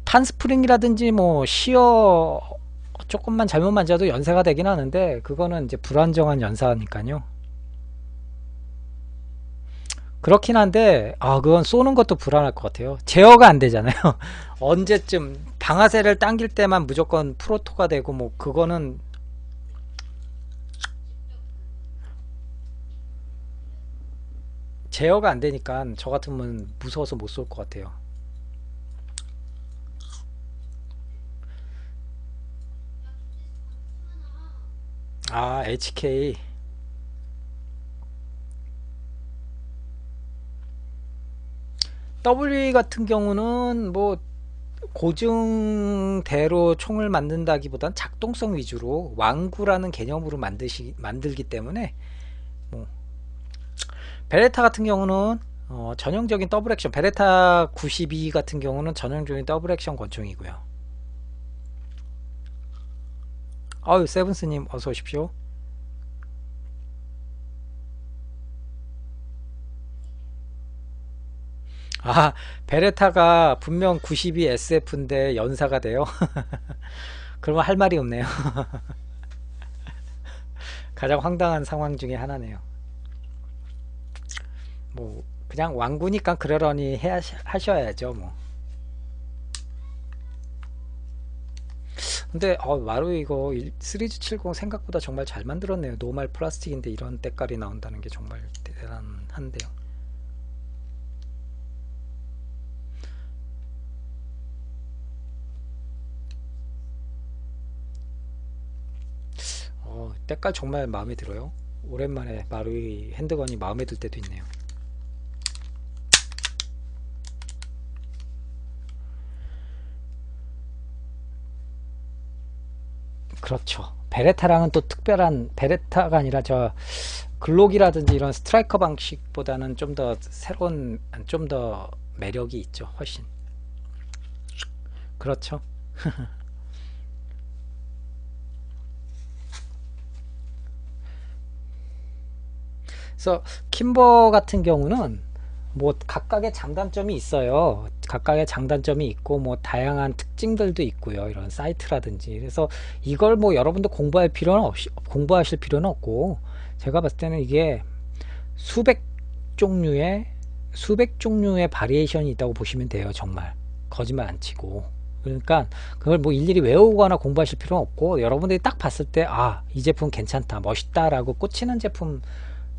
탄스프링이라든지 뭐 시어 조금만 잘못 만져도 연사가 되긴 하는데 그거는 이제 불안정한 연사니까요. 그렇긴 한데 그건 쏘는 것도 불안할 것 같아요. 제어가 안 되잖아요. 언제쯤 방아쇠를 당길 때만 무조건 프로토가 되고 뭐 그거는 제어가 안 되니까 저 같으면 무서워서 못 쏠 것 같아요. HK W 같은 경우는 뭐 고증대로 총을 만든다기보단 작동성 위주로 완구라는 개념으로 만들기 때문에 뭐 베레타 같은 경우는 전형적인 더블 액션 베레타 92 같은 경우는 전형적인 더블 액션 권총이고요. 아유 세븐스님 어서 오십시오. 베레타가 분명 92 SF인데 연사가 돼요. 그러면 할 말이 없네요. 가장 황당한 상황 중에 하나네요. 뭐 그냥 왕구니까 그러려니 하셔야죠 뭐. 근데 마루이 이거 시리즈 70 생각보다 정말 잘 만들었네요. 노말 플라스틱인데 이런 때깔이 나온다는 게 정말 대단한데요. 때깔 정말 마음에 들어요. 오랜만에 마루이 핸드건이 마음에 들 때도 있네요. 그렇죠. 베레타랑은 또 특별한 베레타가 아니라 저 글록이라든지 이런 스트라이커 방식보다는 좀 더 새로운 좀 더 매력이 있죠. 훨씬. 그렇죠. 그래서 킴버 같은 경우는 뭐 각각의 장단점이 있어요. 각각의 장단점이 있고 뭐 다양한 특징들도 있고요. 이런 사이트라든지. 그래서 이걸 뭐 여러분들 공부하실 필요는 없고 제가 봤을 때는 이게 수백 종류의 바리에이션이 있다고 보시면 돼요. 정말 거짓말 안 치고. 그러니까 그걸 뭐 일일이 외우거나 공부하실 필요는 없고 여러분들이 딱 봤을 때 이 제품 괜찮다 멋있다 라고 꽂히는 제품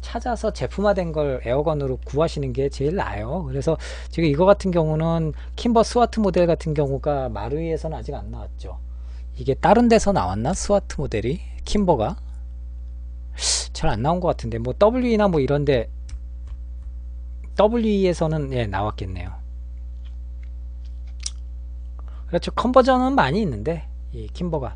찾아서 제품화된 걸 에어건으로 구하시는 게 제일 나아요. 그래서 지금 이거 같은 경우는 킴버 스와트 모델 같은 경우가 마루이에서는 아직 안 나왔죠. 이게 다른 데서 나왔나? 스와트 모델이 킴버가 잘 안 나온 것 같은데 뭐 W나 뭐 이런데 W에서는 예 나왔겠네요. 그렇죠. 컨버전은 많이 있는데 이 킴버가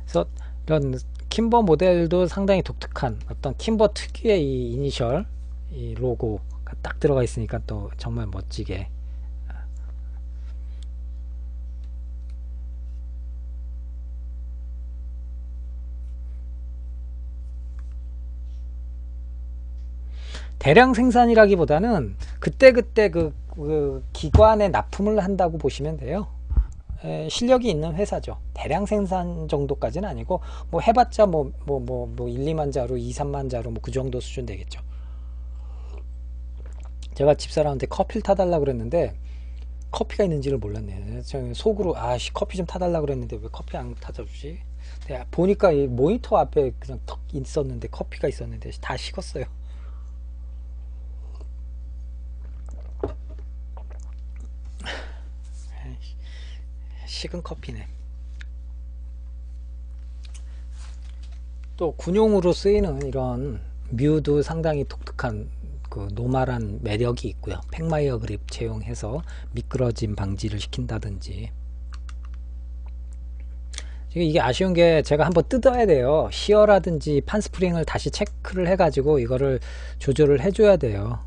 그래서 이런 킴버 모델도 상당히 독특한 어떤 킴버 특유의 이 이니셜 이 로고가 딱 들어가 있으니까 또 정말 멋지게. 대량 생산이라기보다는 그때그때 그 기관에 납품을 한다고 보시면 돼요. 실력이 있는 회사죠. 대량 생산 정도까지는 아니고 뭐 해봤자 뭐 1, 2만 자루, 2, 3만 자루 뭐 그 정도 수준 되겠죠. 제가 집사람한테 커피를 타달라 그랬는데 커피가 있는지를 몰랐네요. 저는 속으로 아씨 커피 좀 타달라 그랬는데 왜 커피 안 타다 주지? 보니까 이 모니터 앞에 그냥 턱 있었는데 커피가 있었는데 다 식었어요. 식은 커피네. 또 군용으로 쓰이는 이런 뮤도 상당히 독특한 그 노멀한 매력이 있고요. 팩마이어 그립 채용해서 미끄러짐 방지를 시킨다든지. 이게 아쉬운 게 제가 한번 뜯어야 돼요. 시어라든지 판스프링을 다시 체크를 해가지고 이거를 조절을 해줘야 돼요.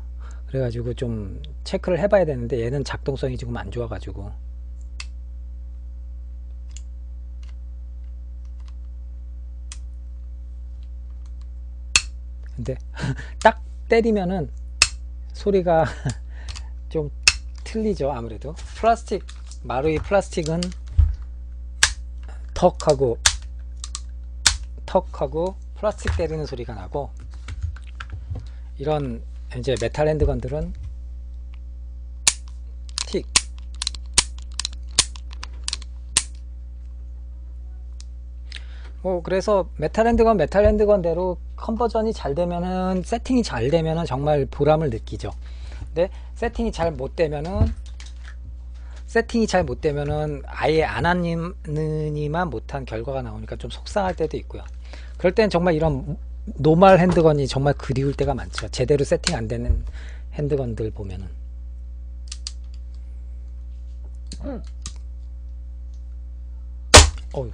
그래가지고 좀 체크를 해봐야 되는데 얘는 작동성이 지금 안 좋아가지고. 근데 딱 때리면은 소리가 좀 틀리죠. 아무래도 플라스틱 마루이 플라스틱은 턱하고 플라스틱 때리는 소리가 나고, 이런 이제 메탈 핸드건들은 틱. 그래서 메탈 핸드건대로 컨버전이 잘 되면은, 세팅이 잘 되면은 정말 보람을 느끼죠. 근데 세팅이 잘 못 되면은 아예 안 하느니만 못한 결과가 나오니까 좀 속상할 때도 있고요. 그럴 땐 정말 이런 노멀 핸드건이 정말 그리울 때가 많죠. 제대로 세팅 안 되는 핸드건들 보면은. 어휴.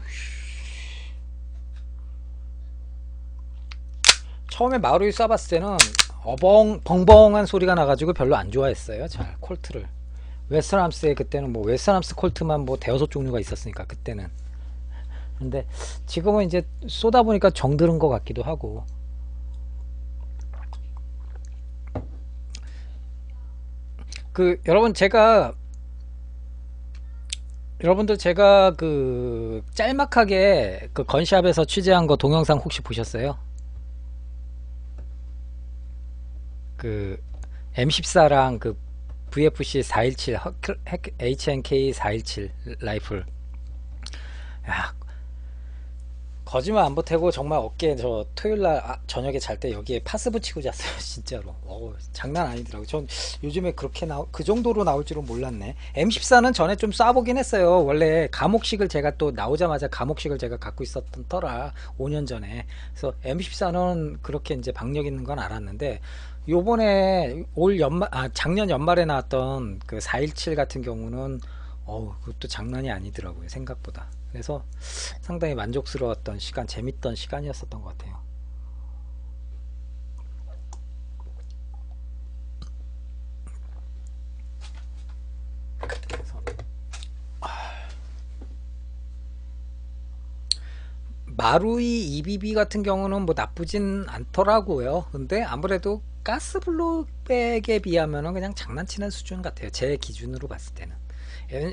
처음에 마루이 쏴봤을 때는 벙벙한 소리가 나가지고 별로 안 좋아했어요. 잘 콜트를. 웨스턴함스에 그때는 뭐 웨스턴함스 콜트만 뭐 대여섯 종류가 있었으니까 그때는. 근데 지금은 이제 쏘다 보니까 정들은 것 같기도 하고. 여러분들 제가 그 짤막하게 그 건샵에서 취재한 거 동영상 혹시 보셨어요? 그 M14랑 그 VFC 417 HNK 417 라이플. 야, 거짓말 안 보태고 정말 어깨에 저 토요일날 저녁에 잘 때 여기에 파스 붙이고 잤어요. 진짜로. 장난 아니더라고요. 전 요즘에 그렇게 그 정도로 나올 줄은 몰랐네. M14는 전에 좀 쏴보긴 했어요. 원래 감옥식을 제가 또 나오자마자 감옥식을 제가 갖고 있었던 터라 5년 전에. 그래서 M14는 그렇게 이제 박력 있는 건 알았는데, 요번에 작년 연말에 나왔던 그 417 같은 경우는 그것도 장난이 아니더라고요. 생각보다. 그래서 상당히 만족스러웠던 시간, 재밌던 시간이었었던 것 같아요. 그래서 마루이 EBB 같은 경우는 뭐 나쁘진 않더라고요. 근데 아무래도 가스블록백에 비하면 그냥 장난치는 수준 같아요. 제 기준으로 봤을 때는.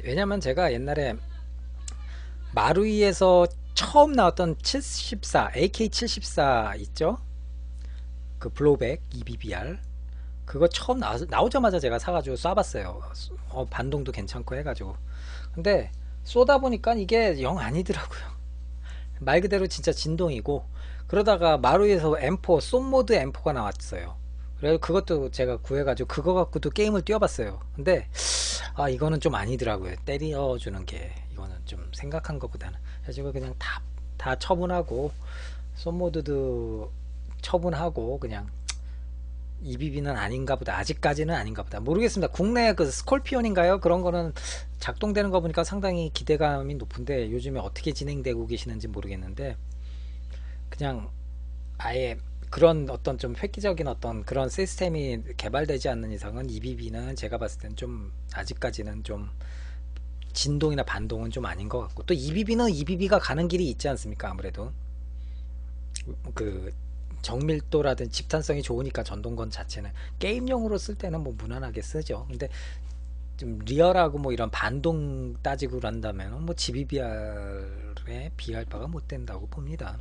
왜냐면 제가 옛날에 마루이에서 처음 나왔던 74 AK74 있죠, 그 블로백 EBBR, 그거 처음 나오자마자 제가 사가지고 쏴봤어요. 반동도 괜찮고 해가지고. 근데 쏘다 보니까 이게 영 아니더라고요. 말 그대로 진짜 진동이고. 그러다가 마루이에서 M4 쏜모드 M4가 나왔어요. 그래서 그것도 제가 구해가지고 그거 갖고도 게임을 뛰어봤어요. 근데 이거는 좀 아니더라고요. 때려주는 게 이거는 좀 생각한 것보다는. 그래서 그냥 다 처분하고, 쏜모드도 처분하고, 그냥 EBB는 아닌가 보다. 아직까지는 아닌가 보다. 모르겠습니다. 국내 그 스콜피온인가요? 그런 거는 작동되는 거 보니까 상당히 기대감이 높은데 요즘에 어떻게 진행되고 계시는지 모르겠는데, 그냥 아예 그런 어떤 좀 획기적인 어떤 그런 시스템이 개발되지 않는 이상은 EBB는 제가 봤을 땐 좀 아직까지는 좀 진동이나 반동은 좀 아닌 것 같고, 또 EBB는 EBB가 가는 길이 있지 않습니까? 아무래도 그 정밀도라든 집탄성이 좋으니까 전동건 자체는 게임용으로 쓸 때는 뭐 무난하게 쓰죠. 근데 좀 리얼하고 뭐 이런 반동 따지고 그런다면 뭐 GBBR에 비할 바가 못 된다고 봅니다.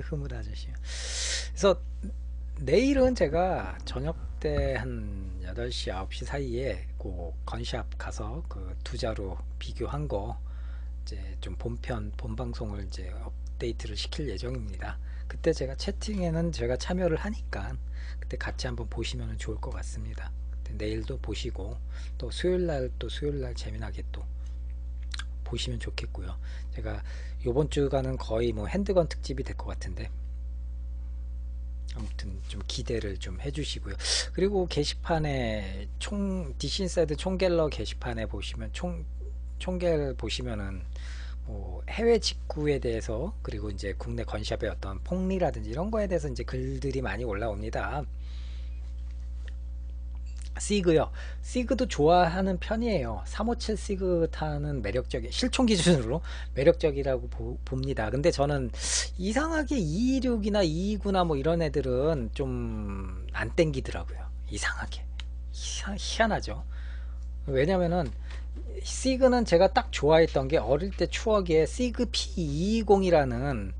흐뭇 아저씨. 그래서 내일은 제가 저녁 때 한 8시, 9시 사이에 그 건샵 가서 그 두자로 비교한 거 이제 좀 본편, 본방송을 이제 업데이트를 시킬 예정입니다. 그때 제가 채팅에는 제가 참여를 하니까 그때 같이 한번 보시면 좋을 것 같습니다. 그때 내일도 보시고 또 수요일날, 또 수요일날 재미나게 또 보시면 좋겠고요. 제가 요번 주간은 거의 뭐 핸드건 특집이 될 것 같은데 아무튼 좀 기대를 좀 해주시고요. 그리고 게시판에 디신사이드 총갤러 게시판에 보시면 총갤 보시면은 뭐 해외 직구에 대해서, 그리고 이제 국내 건샵의 어떤 폭리라든지 이런 거에 대해서 이제 글들이 많이 올라옵니다. 시그요. 시그도 좋아하는 편이에요. 357 시그 타는 매력적인, 실총 기준으로 매력적이라고 봅니다. 근데 저는 이상하게 226이나 229나 뭐 이런 애들은 좀 안 땡기더라고요. 이상하게. 희한하죠. 왜냐면은 시그는 제가 딱 좋아했던 게, 어릴 때 추억에 시그 P220이라는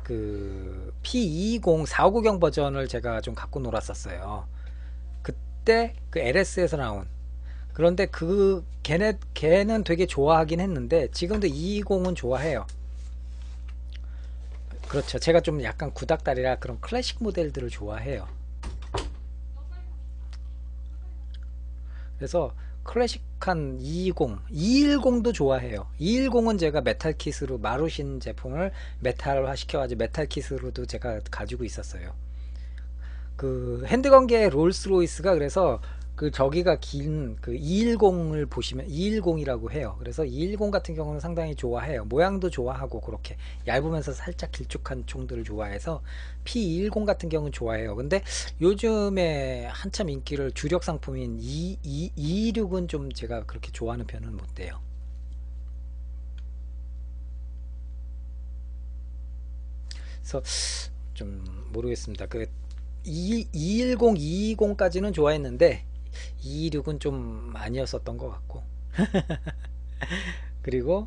그 P220 4구경 버전을 제가 좀 갖고 놀았었어요. 그때 그 LS에서 나온, 그런데 그 걔는 되게 좋아하긴 했는데 지금도 220은 좋아해요. 그렇죠. 제가 좀 약간 구닥다리라 그런 클래식 모델들을 좋아해요. 그래서 클래식한 220, 210도 좋아해요. 210은 제가 메탈킷으로 마루신 제품을 메탈화 시켜가지고 메탈킷으로도 제가 가지고 있었어요. 그 핸드건계 롤스로이스가, 그래서 그 저기가 긴 그 210을 보시면 210이라고 해요. 그래서 210 같은 경우는 상당히 좋아해요. 모양도 좋아하고 그렇게 얇으면서 살짝 길쭉한 총들을 좋아해서 P210 같은 경우는 좋아해요. 근데 요즘에 한참 인기를 주력 상품인 226은 좀 제가 그렇게 좋아하는 편은 못 돼요. 그래서 좀 모르겠습니다. 그 210, 220까지는 좋아했는데 226은 좀 아니었었던 것 같고, 그리고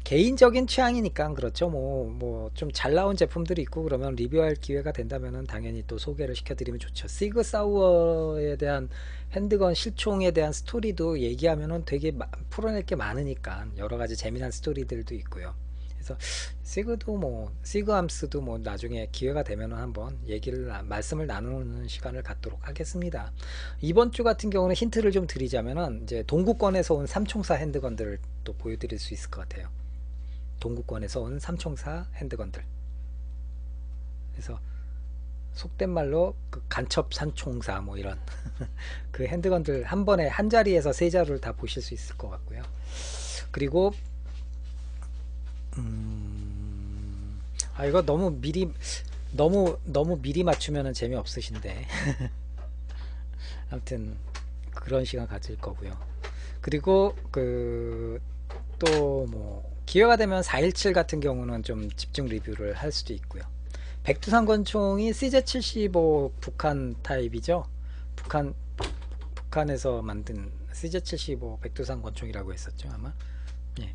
개인적인 취향이니까 그렇죠. 뭐 좀 잘 나온 제품들이 있고 그러면 리뷰할 기회가 된다면은 당연히 또 소개를 시켜드리면 좋죠. 시그 사우어에 대한 핸드건 실총에 대한 스토리도 얘기하면은 되게 풀어낼 게 많으니까 여러 가지 재미난 스토리들도 있고요. 그래서 시그도 뭐 시그암스도 뭐 나중에 기회가 되면은 한번 얘기를 말씀을 나누는 시간을 갖도록 하겠습니다. 이번 주 같은 경우는 힌트를 좀 드리자면은 이제 동구권에서 온 삼총사 핸드건들을 또 보여드릴 수 있을 것 같아요. 동구권에서 온 삼총사 핸드건들. 그래서 속된 말로 그 간첩 삼총사 뭐 이런 그 핸드건들 한 번에 한 자리에서 세 자루를 다 보실 수 있을 것 같고요. 그리고 이거 너무 미리 맞추면은 재미없으신데 아무튼 그런 시간 가질 거고요. 그리고 그 또 뭐 기회가 되면 417 같은 경우는 좀 집중 리뷰를 할 수도 있고요. 백두산 권총이 CZ75 북한 타입이죠. 북한에서 만든 CZ75 백두산 권총이라고 했었죠 아마. 예.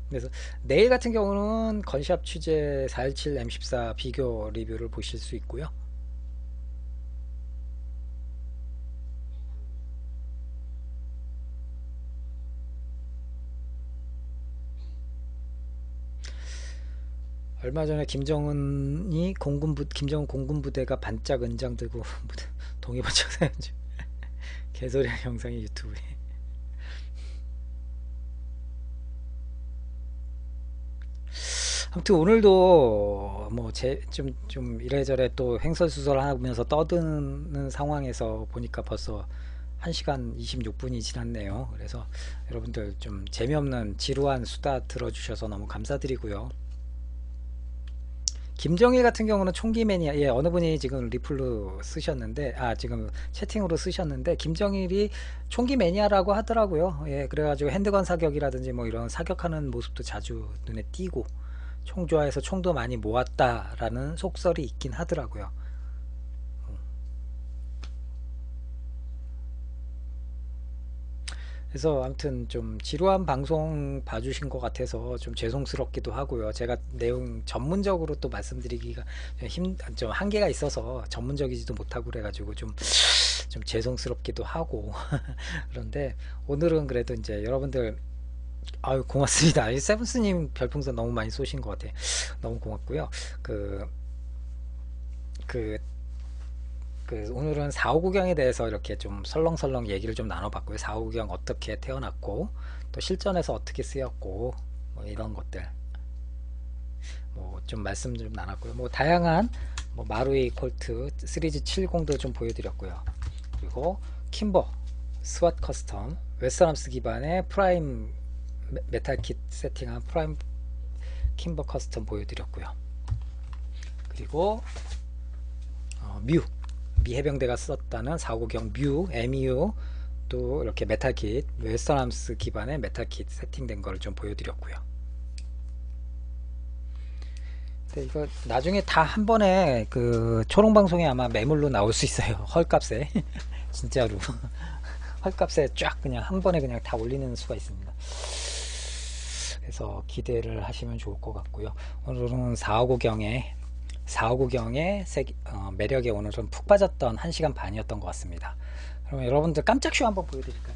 그래서 내일 같은 경우는 건샵 취재 417 M14 비교 리뷰를 보실 수 있고요. 얼마 전에 김정은 공군 부대가 반짝 은장 들고 동해번쩍 사연 중 개소리 영상이 유튜브에. 아무튼 오늘도 뭐 좀 이래저래 또 횡설수설 하면서 떠드는 상황에서 보니까 벌써 1시간 26분이 지났네요. 그래서 여러분들 좀 재미없는 지루한 수다 들어주셔서 너무 감사드리고요. 김정일 같은 경우는 총기 매니아, 예, 어느 분이 지금 리플로 쓰셨는데, 지금 채팅으로 쓰셨는데, 김정일이 총기 매니아라고 하더라고요. 예, 그래가지고 핸드건 사격이라든지 뭐 이런 사격하는 모습도 자주 눈에 띄고, 총 좋아해서 총도 많이 모았다라는 속설이 있긴 하더라고요. 그래서 아무튼 좀 지루한 방송 봐주신 것 같아서 좀 죄송스럽기도 하고요. 제가 내용 전문적으로 또 말씀드리기가 좀 한계가 있어서 전문적이지도 못하고 그래가지고 좀 죄송스럽기도 하고 그런데 오늘은 그래도 이제 여러분들 아유 고맙습니다. 이 세븐스님 별풍선 너무 많이 쏘신 것 같아요. 너무 고맙고요. 그, 그 오늘은 4.5구경에 대해서 이렇게 좀 설렁설렁 얘기를 좀 나눠봤고요. 4.5구경 어떻게 태어났고 또 실전에서 어떻게 쓰였고 뭐 이런 것들 뭐 좀 말씀 좀 나눴고요. 뭐 다양한 뭐 마루이 콜트 시리즈 70도 좀 보여드렸고요. 그리고 킴버 스왓 커스텀 웨스트람스 기반의 프라임 메탈 킷 세팅한 프라임 킴버 커스텀 보여드렸고요. 그리고 미 해병대가 썼다는 4.5구경 뮤, MEU 또 이렇게 메탈킷, 웨스턴함스 기반의 메탈킷 세팅된 걸 좀 보여드렸고요. 근데 이거 나중에 다 한 번에 그 초롱방송에 아마 매물로 나올 수 있어요. 헐값에 진짜로 헐값에 쫙 그냥 한 번에 그냥 다 올리는 수가 있습니다. 그래서 기대를 하시면 좋을 것 같고요. 오늘은 4.5구경에 매력에 오늘은 푹 빠졌던 1시간 반이었던 것 같습니다. 그러면 여러분들 깜짝 쇼 한번 보여드릴까요?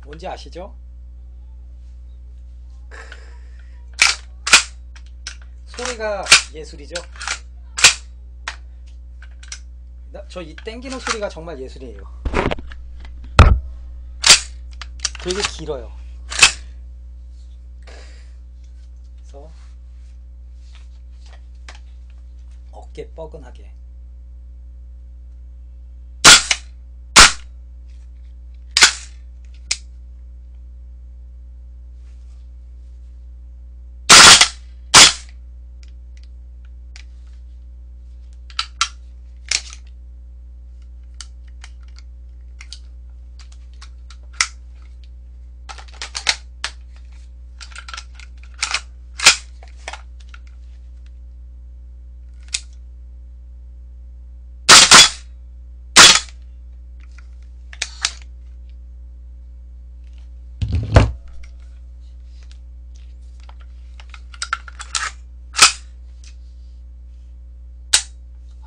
뭔지 아시죠? 소리가 예술이죠? 저 이 땡기는 소리가 정말 예술이에요. 되게 길어요. 그래서 어깨 뻐근하게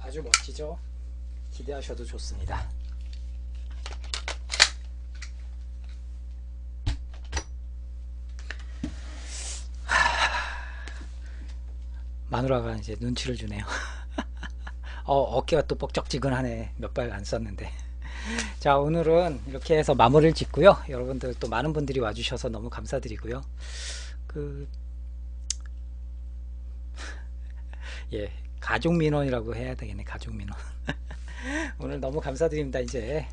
아주 멋지죠? 기대하셔도 좋습니다. 마누라가 이제 눈치를 주네요. 어깨가 또 뻑적지근하네. 몇 발 안 썼는데. 자, 오늘은 이렇게 해서 마무리를 짓고요. 여러분들 또 많은 분들이 와주셔서 너무 감사드리고요. 예, 가족민원이라고 해야 되겠네. 가족민원. 오늘 너무 감사드립니다. 이제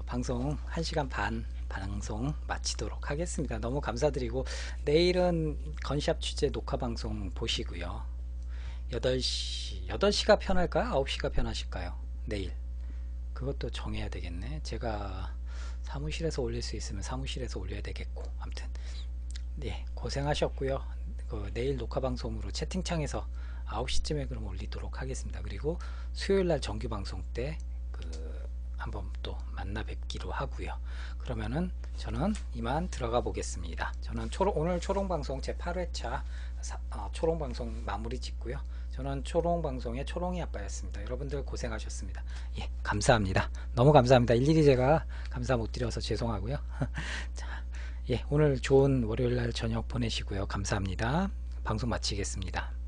방송 1시간 반 방송 마치도록 하겠습니다. 너무 감사드리고 내일은 건샵 취재 녹화 방송 보시고요. 8시가 편할까요? 9시가 편하실까요? 내일 그것도 정해야 되겠네. 제가 사무실에서 올릴 수 있으면 사무실에서 올려야 되겠고 아무튼 네 고생하셨고요. 내일 녹화 방송으로 채팅창에서 9시쯤에 그럼 올리도록 하겠습니다. 그리고 수요일날 정규 방송 때 한번 또 만나 뵙기로 하고요. 그러면은 저는 이만 들어가 보겠습니다. 저는 오늘 초롱방송 제 8회차 초롱방송 마무리 짓고요. 저는 초롱방송의 초롱이 아빠였습니다. 여러분들 고생하셨습니다. 예, 감사합니다. 너무 감사합니다. 일일이 제가 감사 못 드려서 죄송하고요. 자, 예, 오늘 좋은 월요일날 저녁 보내시고요. 감사합니다. 방송 마치겠습니다.